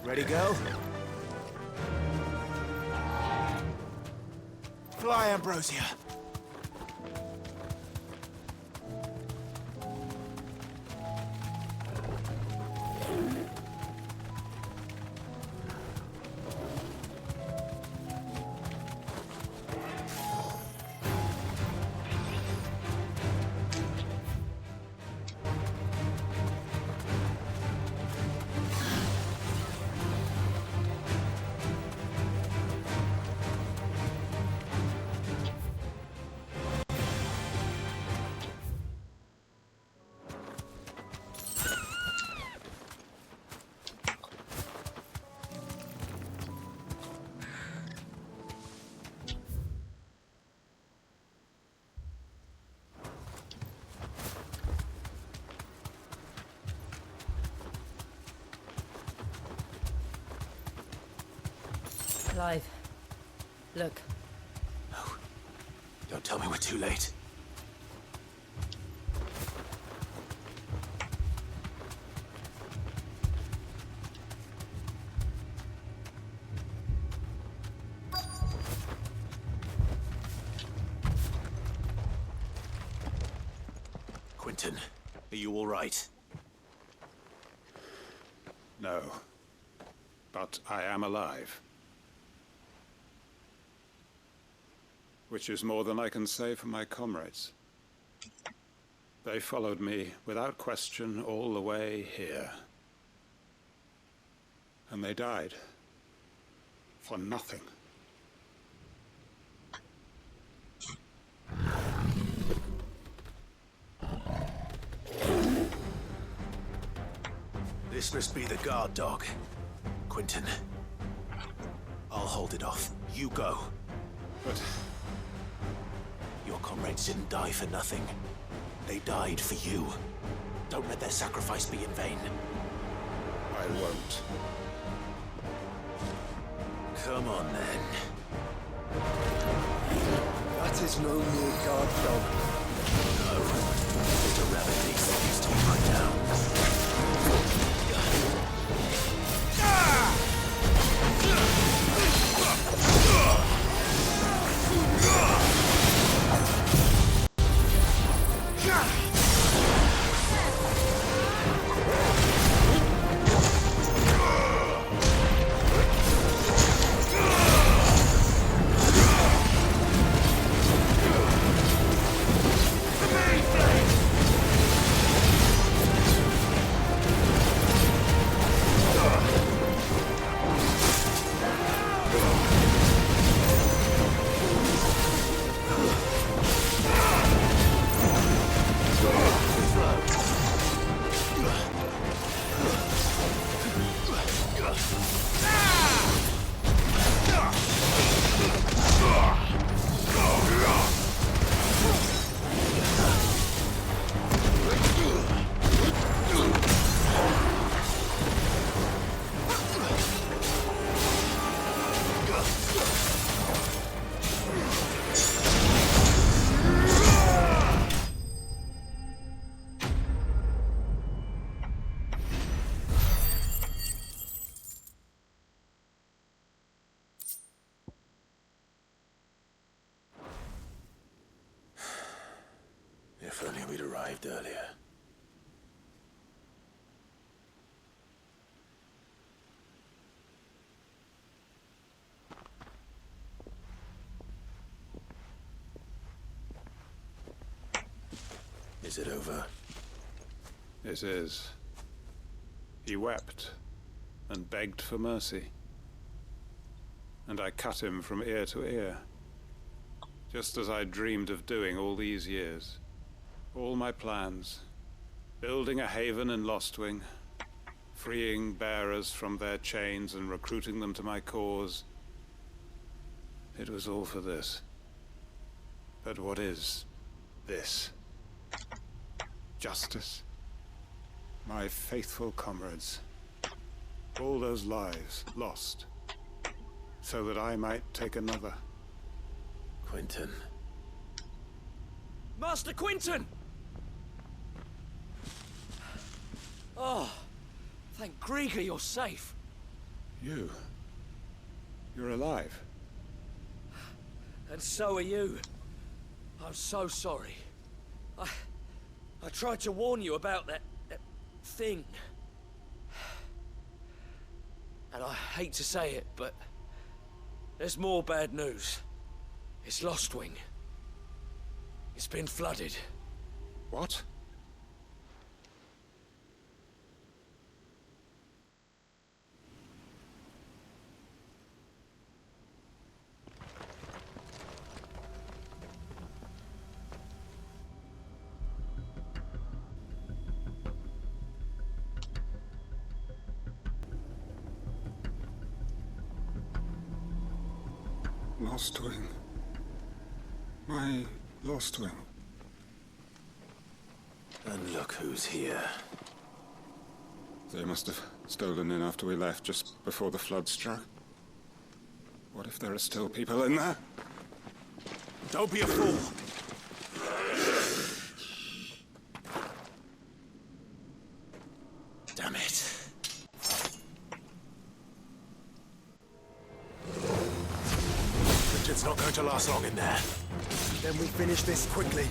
Ready, go? Fly, Ambrosia. Clive, look. No. Don't tell me we're too late. Quinton, are you all right? No. But I am alive. Which is more than I can say for my comrades. They followed me without question all the way here. And they died. For nothing. This must be the guard dog. Quinton. I'll hold it off. You go. But... your comrades didn't die for nothing. They died for you. Don't let their sacrifice be in vain. I won't. Come on, then. That is no mere guard dog. No. It's a rabbit needs to be put down. If only we'd arrived earlier. Is it over? It is. He wept and begged for mercy. And I cut him from ear to ear, just as I dreamed of doing all these years. All my plans, building a haven in Lostwing, freeing bearers from their chains and recruiting them to my cause. It was all for this. But what is this? Justice? My faithful comrades. All those lives lost, so that I might take another. Quentin. Master Quentin! Oh, thank Grieger you're safe. You're alive. And so are you. I'm so sorry. I tried to warn you about that thing. And I hate to say it, but there's more bad news. It's Lostwing. It's been flooded. What? Lostwing. My Lostwing. And look who's here. They must have stolen in after we left, just before the flood struck. What if there are still people in there? Don't be a fool! Damn it. It's not going to last long in there. Then we finish this quickly.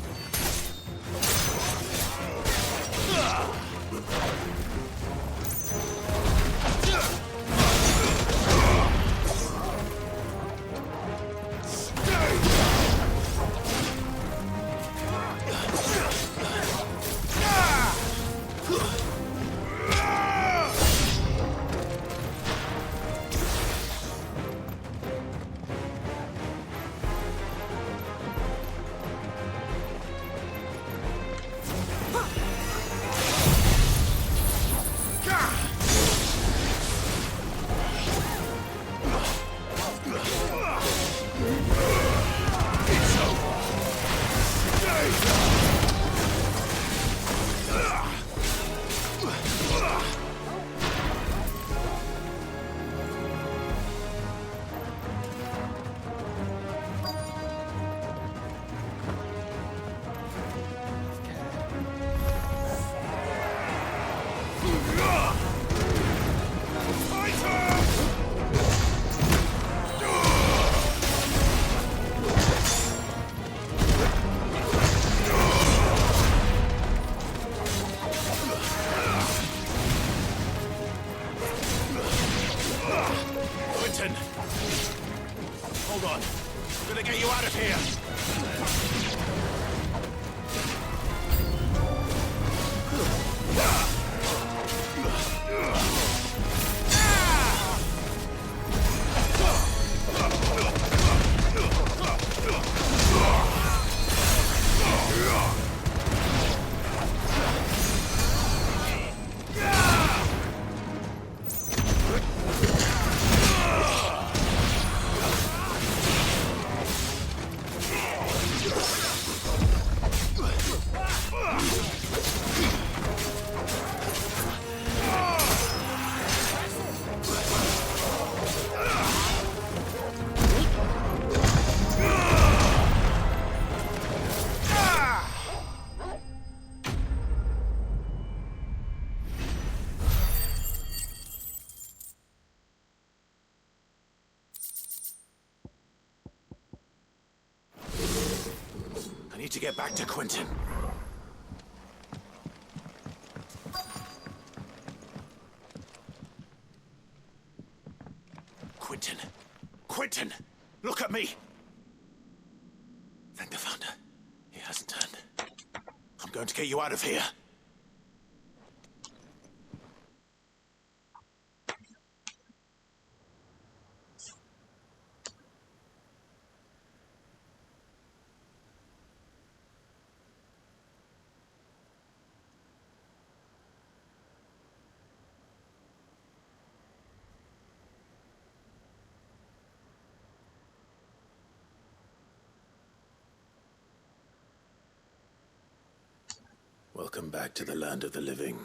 Hold on. I'm gonna get you out of here. I need to get back to Quentin. Quentin! Quentin! Look at me! Thank the Founder. He hasn't turned. I'm going Time to get you out of here. Welcome back to the land of the living.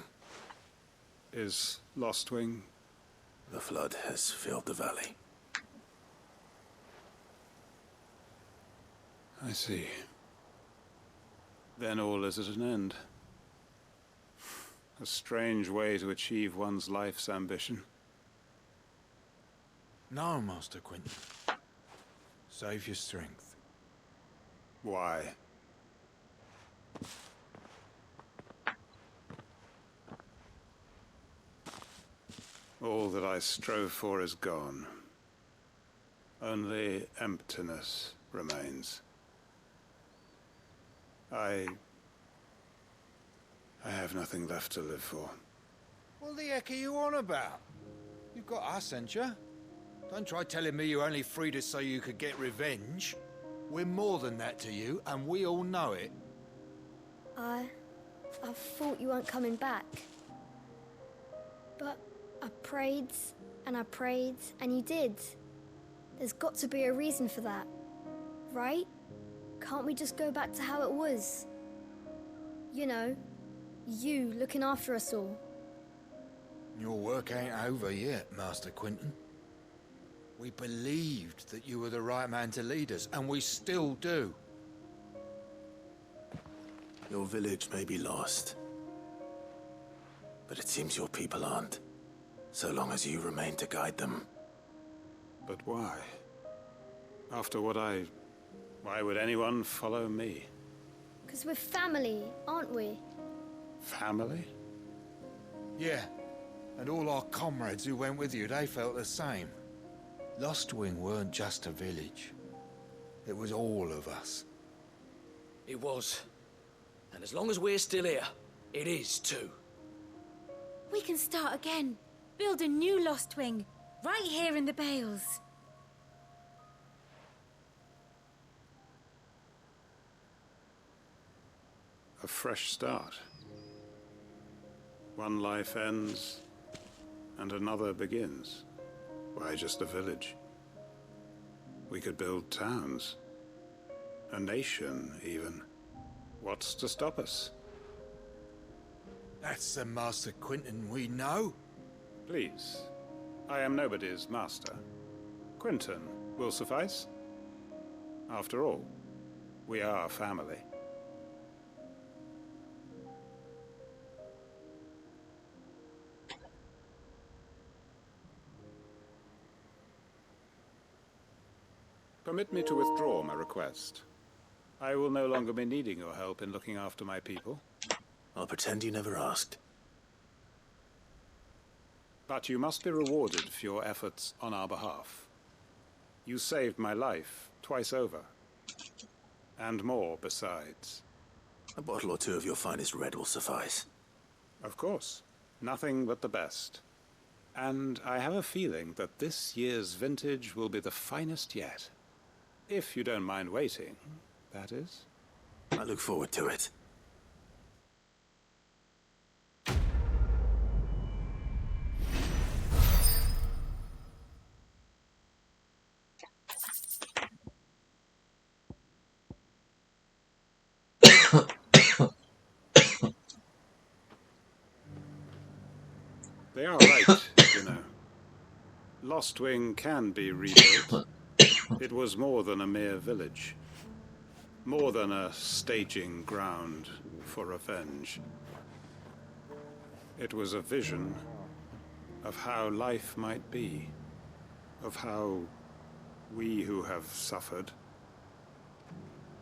Is Lostwing? The flood has filled the valley. I see. Then all is at an end. A strange way to achieve one's life's ambition. No, Master Quinton. Save your strength. Why? All that I strove for is gone. Only emptiness remains. I have nothing left to live for. What the heck are you on about? You've got us, ain't you? Don't try telling me you only freed us so you could get revenge. We're more than that to you, and we all know it. I thought you weren't coming back. But I prayed, and you did. There's got to be a reason for that, right? Can't we just go back to how it was? You know, you looking after us all. Your work ain't over yet, Master Quinton. We believed that you were the right man to lead us, and we still do. Your village may be lost, but it seems your people aren't, so long as you remain to guide them. But why? After what why would anyone follow me? Because we're family, aren't we? Family? Yeah, and all our comrades who went with you, they felt the same. Lostwing weren't just a village. It was all of us. It was. And as long as we're still here, it is too. We can start again. Build a new Lostwing, right here in the Bales. A fresh start. One life ends, and another begins. Why just a village? We could build towns. A nation, even. What's to stop us? That's the Master Quinton we know. Please. I am nobody's master. Quinton will suffice. After all, we are family. Permit me to withdraw my request. I will no longer be needing your help in looking after my people. I'll pretend you never asked. But you must be rewarded for your efforts on our behalf. You saved my life twice over. And more besides. A bottle or two of your finest red will suffice. Of course. Nothing but the best. And I have a feeling that this year's vintage will be the finest yet. If you don't mind waiting, that is. I look forward to it. They are right, you know. Lostwing can be rebuilt. It was more than a mere village. More than a staging ground for revenge. It was a vision of how life might be. Of how we who have suffered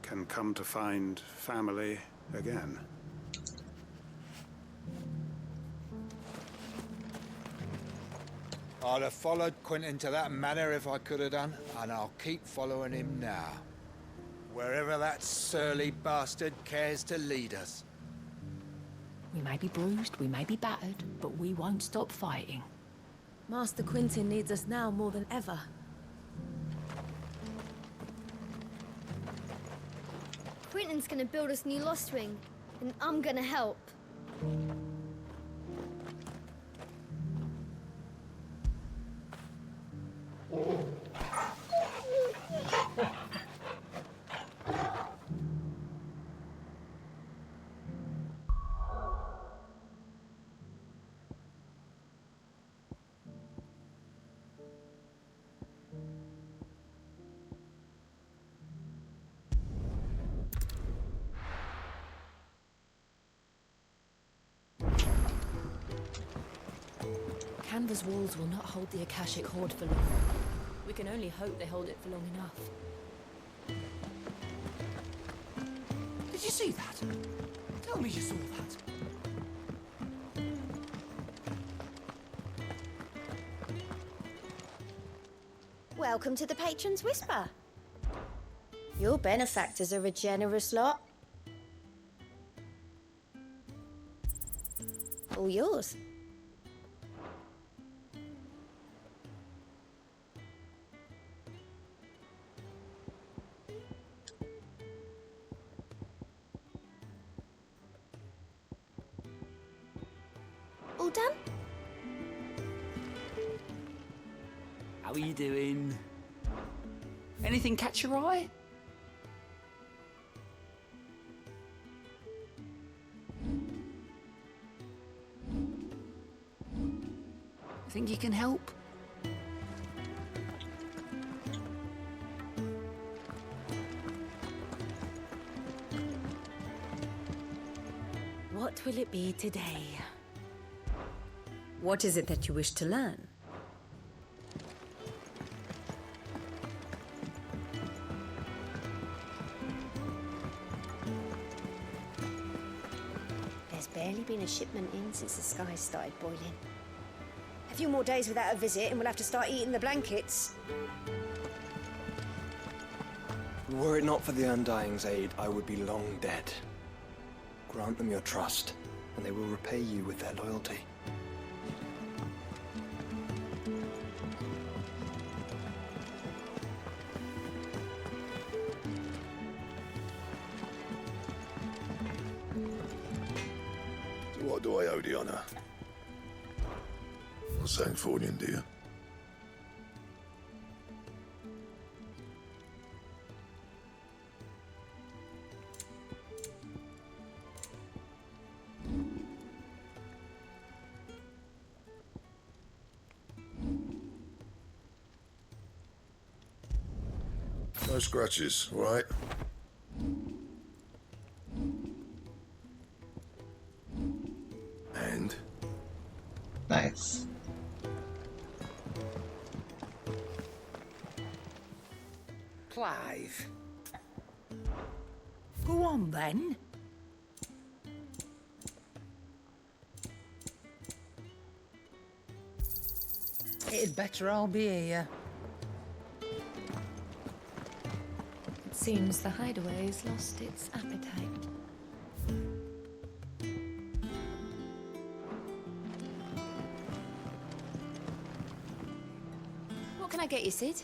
can come to find family again. I'd have followed Quinton to that manor if I could have done, and I'll keep following him now. Wherever that surly bastard cares to lead us. We may be bruised, we may be battered, but we won't stop fighting. Master Quentin needs us now more than ever. Quentin's gonna build us new Lost Wing, and I'm gonna help. Canva's walls will not hold the Akashic Horde for long. We can only hope they hold it for long enough. Did you see that? Tell me you saw that. Welcome to the Patron's Whisper. Your benefactors are a generous lot. All yours. All done? How are you doing? Anything catch your eye? Think you can help? What will it be today? What is it that you wish to learn? There's barely been a shipment in since the skies started boiling. A few more days without a visit and we'll have to start eating the blankets. Were it not for the Undying's aid, I would be long dead. Grant them your trust, and they will repay you with their loyalty. What do I owe the honor? Not saying fortune, do you? No scratches, right? And? Nice. Clive. Go on then. It'd better I'll be here. It seems the hideaway has lost its appetite. What can I get you, Sid?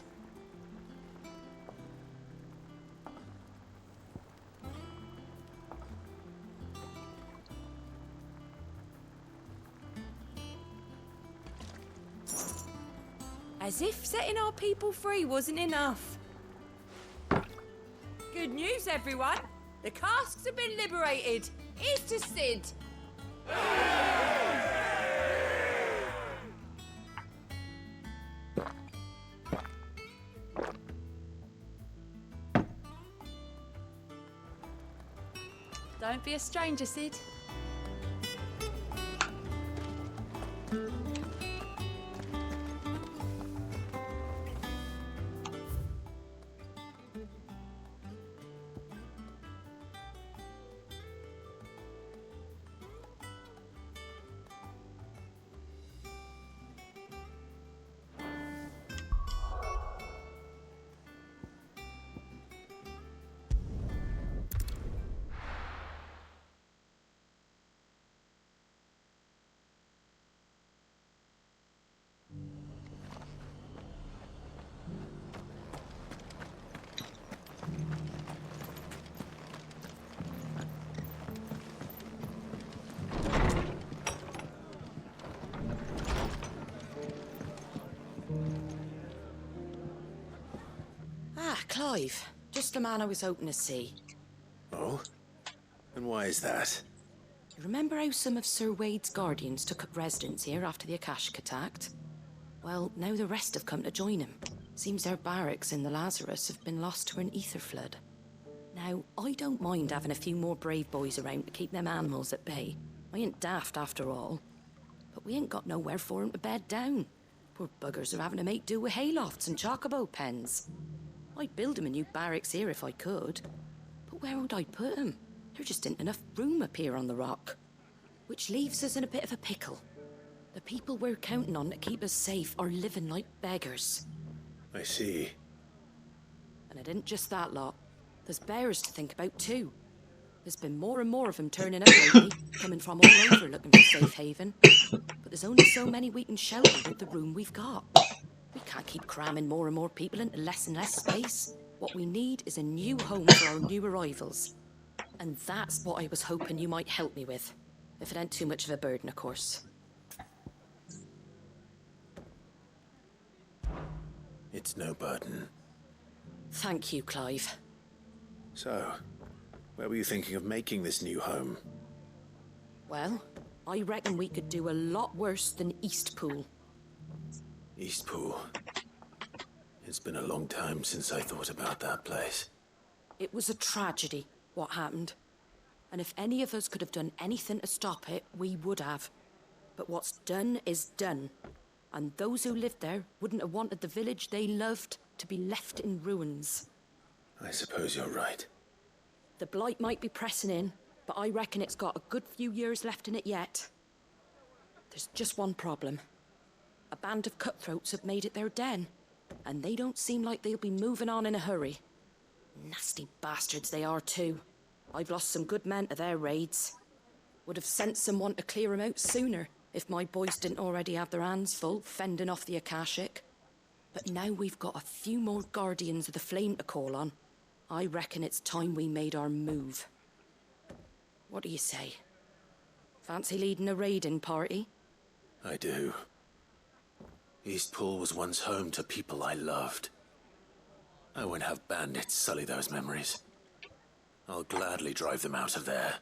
As if setting our people free wasn't enough. Good news, everyone. The casks have been liberated. Here's to Sid. Don't be a stranger, Sid. Clive. Just the man I was hoping to see. Oh? And why is that? You remember how some of Sir Wade's guardians took up residence here after the Akashic attacked? Well, now the rest have come to join him. Seems their barracks in the Lazarus have been lost to an ether flood. Now, I don't mind having a few more brave boys around to keep them animals at bay. I ain't daft after all. But we ain't got nowhere for 'em to bed down. Poor buggers are having to make do with haylofts and chocobo pens. I'd build 'em a new barracks here if I could. But where would I put 'em? There just ain't enough room up here on the rock. Which leaves us in a bit of a pickle. The people we're counting on to keep us safe are living like beggars. I see. And it ain't just that lot. There's bears to think about too. There's been more and more of them turning up lately, coming from all over looking for safe haven. But there's only so many we can shelter with the room we've got. We can't keep cramming more and more people into less and less space. What we need is a new home for our new arrivals. And that's what I was hoping you might help me with. If it ain't too much of a burden, of course. It's no burden. Thank you, Clive. So, where were you thinking of making this new home? Well, I reckon we could do a lot worse than Eastpool. Eastpool. It's been a long time since I thought about that place. It was a tragedy, what happened. And if any of us could have done anything to stop it, we would have. But what's done is done. And those who lived there wouldn't have wanted the village they loved to be left in ruins. I suppose you're right. The blight might be pressing in, but I reckon it's got a good few years left in it yet. There's just one problem. A band of cutthroats have made it their den, and they don't seem like they'll be moving on in a hurry. Nasty bastards they are too. I've lost some good men to their raids. Would have sent someone to clear 'em out sooner, if my boys didn't already have their hands full fending off the Akashic. But now we've got a few more Guardians of the Flame to call on. I reckon it's time we made our move. What do you say? Fancy leading a raiding party? I do. Eastpool was once home to people I loved. I won't have bandits sully those memories. I'll gladly drive them out of there.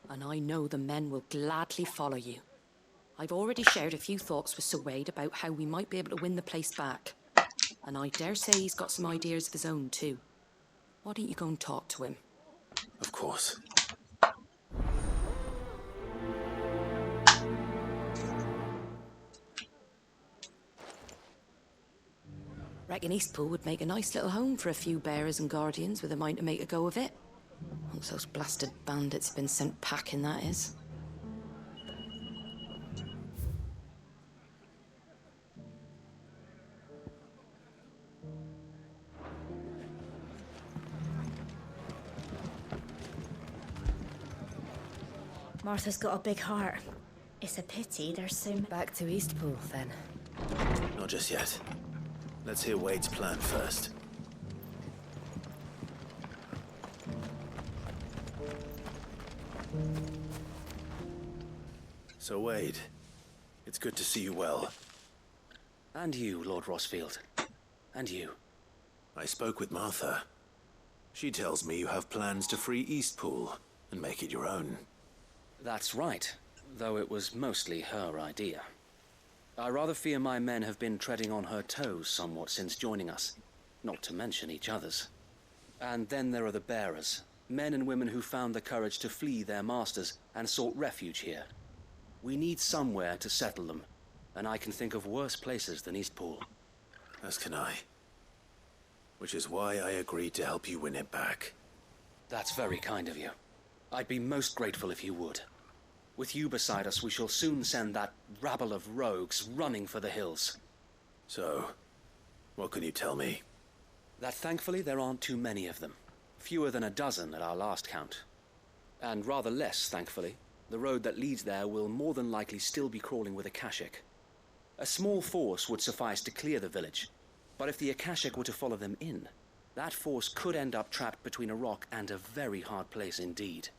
And I know the men will gladly follow you. I've already shared a few thoughts with Sir Wade about how we might be able to win the place back. And I dare say he's got some ideas of his own too. Why don't you go and talk to him? Of course. Reckon Eastpool would make a nice little home for a few bearers and guardians with a mind to make a go of it. Once those blasted bandits have been sent packing, that is. Martha's got a big heart. It's a pity there's so many. Back to Eastpool, then. Not just yet. Let's hear Wade's plan first. So, Wade, it's good to see you well. And you, Lord Rossfield. And you. I spoke with Martha. She tells me you have plans to free Eastpool and make it your own. That's right, though it was mostly her idea. I rather fear my men have been treading on her toes somewhat since joining us, not to mention each other's. And then there are the bearers, men and women who found the courage to flee their masters and sought refuge here. We need somewhere to settle them, and I can think of worse places than Eastpool. As can I. Which is why I agreed to help you win it back. That's very kind of you. I'd be most grateful if you would. With you beside us, we shall soon send that rabble of rogues running for the hills. So, what can you tell me? That thankfully there aren't too many of them. Fewer than a dozen at our last count. And rather less, thankfully. The road that leads there will more than likely still be crawling with Akashic. A small force would suffice to clear the village, but if the Akashic were to follow them in, that force could end up trapped between a rock and a very hard place indeed.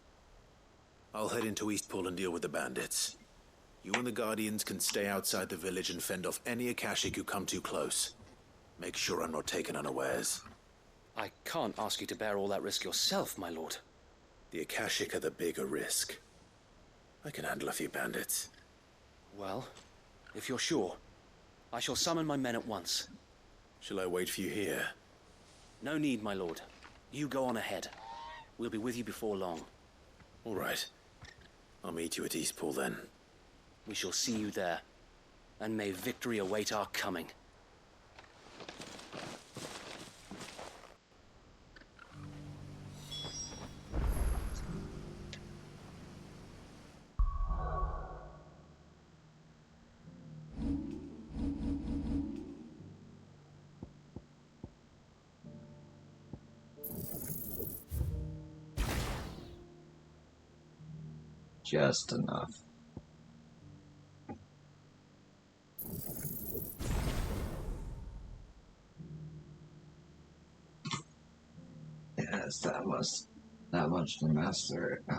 I'll head into Eastpool and deal with the bandits. You and the Guardians can stay outside the village and fend off any Akashic who come too close. Make sure I'm not taken unawares. I can't ask you to bear all that risk yourself, my lord. The Akashic are the bigger risk. I can handle a few bandits. Well, if you're sure, I shall summon my men at once. Shall I wait for you here? No need, my lord. You go on ahead. We'll be with you before long. All right. I'll meet you at Eastpool then. We shall see you there. And may victory await our coming. Just enough. Yes, that much to master it.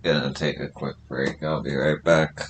Gonna take a quick break. I'll be right back.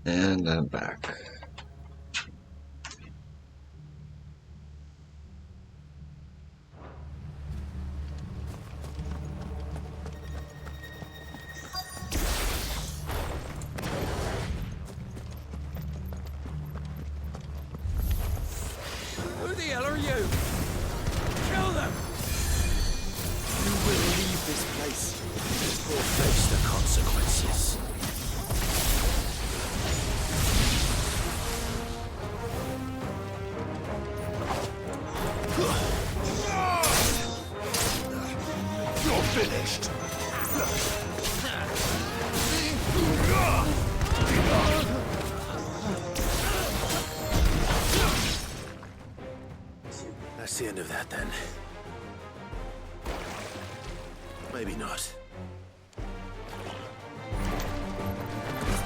And I'm back. Who the hell are you? Kill them! You will leave this place or face the consequences. You're finished. That's the end of that, then. Maybe not.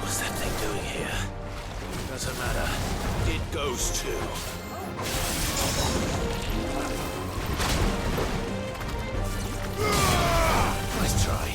What's that thing doing here? Doesn't matter. It goes too. Nice try.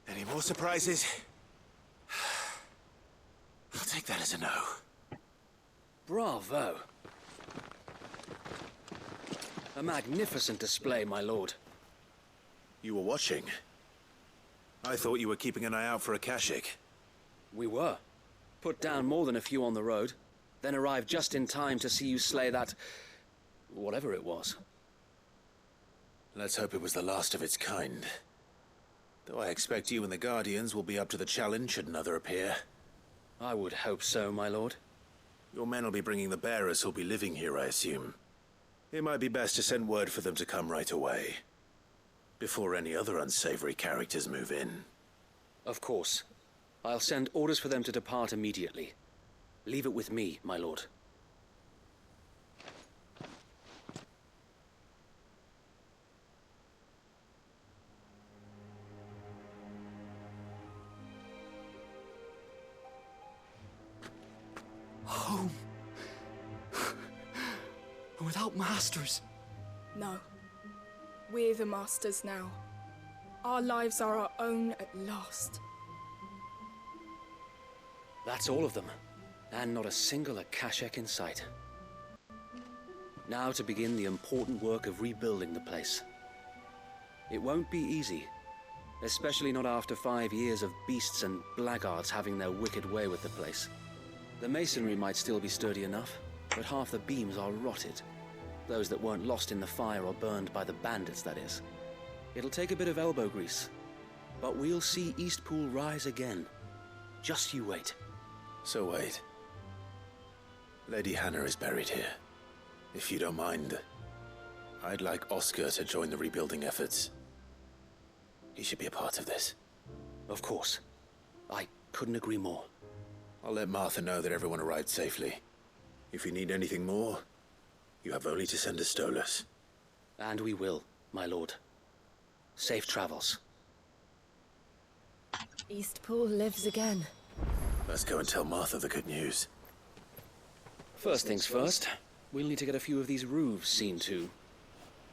Any more surprises? I'll take that as a no. Bravo. A magnificent display, my lord. You were watching? I thought you were keeping an eye out for a Kashik. We were. Put down more than a few on the road, then arrived just in time to see you slay that... whatever it was. Let's hope it was the last of its kind. Though I expect you and the Guardians will be up to the challenge should another appear. I would hope so, my lord. Your men will be bringing the bearers who'll be living here, I assume. It might be best to send word for them to come right away, before any other unsavory characters move in. Of course. I'll send orders for them to depart immediately. Leave it with me, my lord. Home. Without masters. No. We're the masters now. Our lives are our own at last. That's all of them. And not a single Akashek in sight. Now to begin the important work of rebuilding the place. It won't be easy. Especially not after 5 years of beasts and blackguards having their wicked way with the place. The masonry might still be sturdy enough, but half the beams are rotted. Those that weren't lost in the fire or burned by the bandits, that is. It'll take a bit of elbow grease, but we'll see Eastpool rise again. Just you wait. So wait. Lady Hannah is buried here. If you don't mind, I'd like Oscar to join the rebuilding efforts. He should be a part of this. Of course. I couldn't agree more. I'll let Martha know that everyone arrived safely. If you need anything more, You have only to send a Stolas. And we will, my lord. Safe travels. Eastpool lives again. Let's go and tell Martha the good news. First things first, we'll need to get a few of these roofs seen to.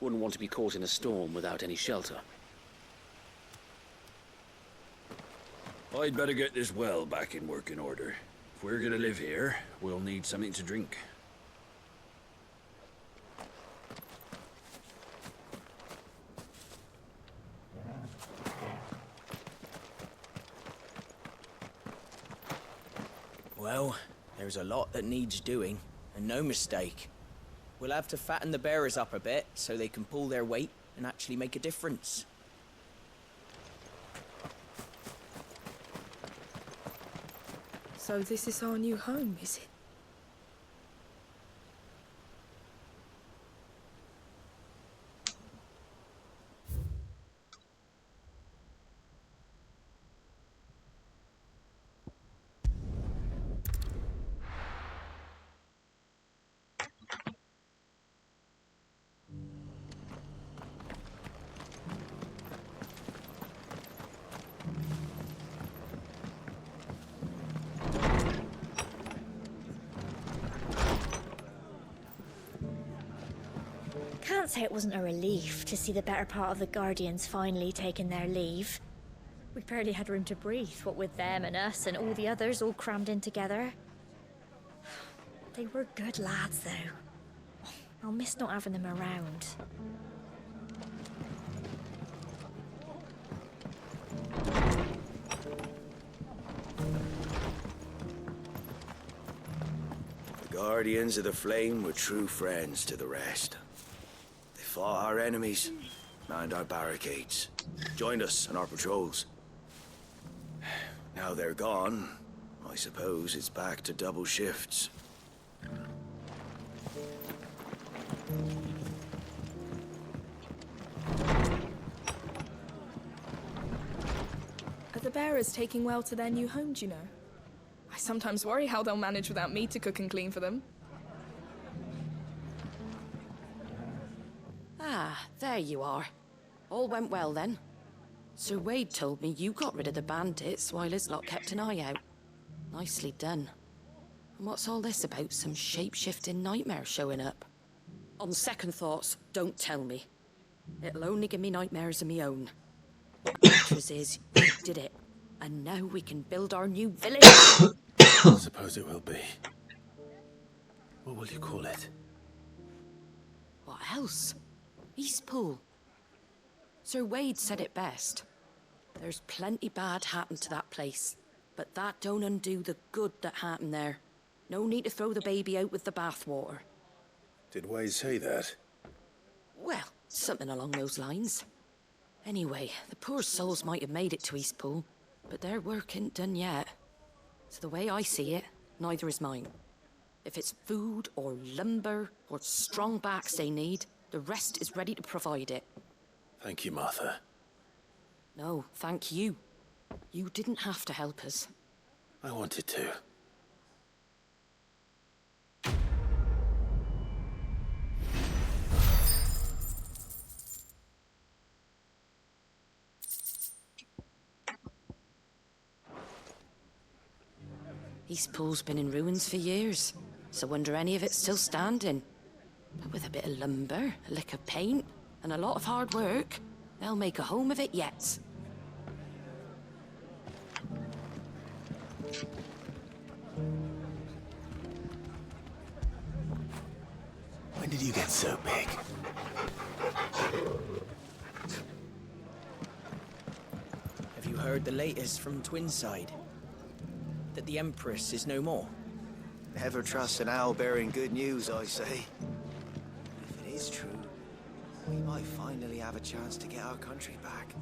Wouldn't want to be caught in a storm without any shelter. I'd better get this well back in working order. If we're gonna live here, we'll need something to drink. Well, there's a lot that needs doing, and no mistake. We'll have to fatten the bearers up a bit so they can pull their weight and actually make a difference. So this is our new home, is it? Can't say it wasn't a relief to see the better part of the Guardians finally taking their leave. We barely had room to breathe, what with them and us and all the others all crammed in together. They were good lads, though. I'll miss not having them around. The Guardians of the Flame were true friends to the rest. They fought our enemies, manned our barricades, joined us on our patrols. Now they're gone, I suppose it's back to double shifts. Are the bearers taking well to their new home, do you know? I sometimes worry how they'll manage without me to cook and clean for them. Ah, there you are. All went well then. Sir Wade told me you got rid of the bandits while his lot kept an eye out. Nicely done. And what's all this about some shape-shifting nightmare showing up? On second thoughts, don't tell me. It'll only give me nightmares of me own. What matters is, you did it. And now we can build our new village. I suppose it will be. What will you call it? What else? Eastpool. Sir Wade said it best. There's plenty bad happened to that place, but that don't undo the good that happened there. No need to throw the baby out with the bathwater. Did Wade say that? Well, something along those lines. Anyway, the poor souls might have made it to Eastpool, but their work ain't done yet. So the way I see it, neither is mine. If it's food or lumber or strong backs they need, the rest is ready to provide it. Thank you, Martha. No, thank you. You didn't have to help us. I wanted to. Eastpool's been in ruins for years, so wonder any of it's still standing. But with a bit of lumber, a lick of paint, and a lot of hard work, they'll make a home of it yet. When did you get so big? Have you heard the latest from Twinside? That the Empress is no more? Never trust an owl bearing good news, I say. If it is true, we might finally have a chance to get our country back.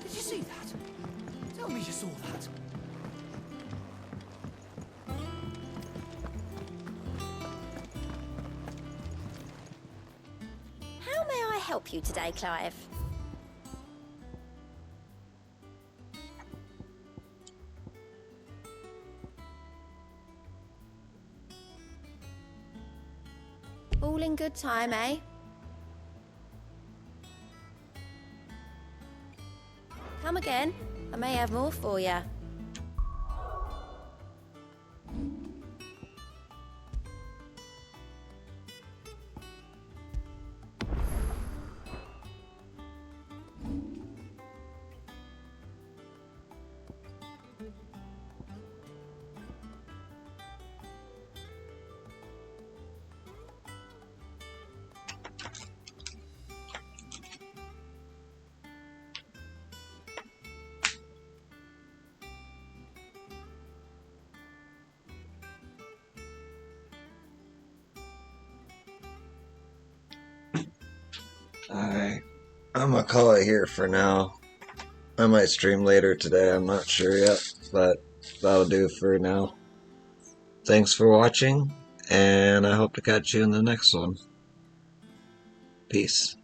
Did you see that? Tell me you saw that. How may I help you today, Clive? All in good time, eh? Come again. I may have more for you. Alright, I'm gonna call it here for now. I might stream later today, I'm not sure yet, but that'll do for now. Thanks for watching, and I hope to catch you in the next one. Peace.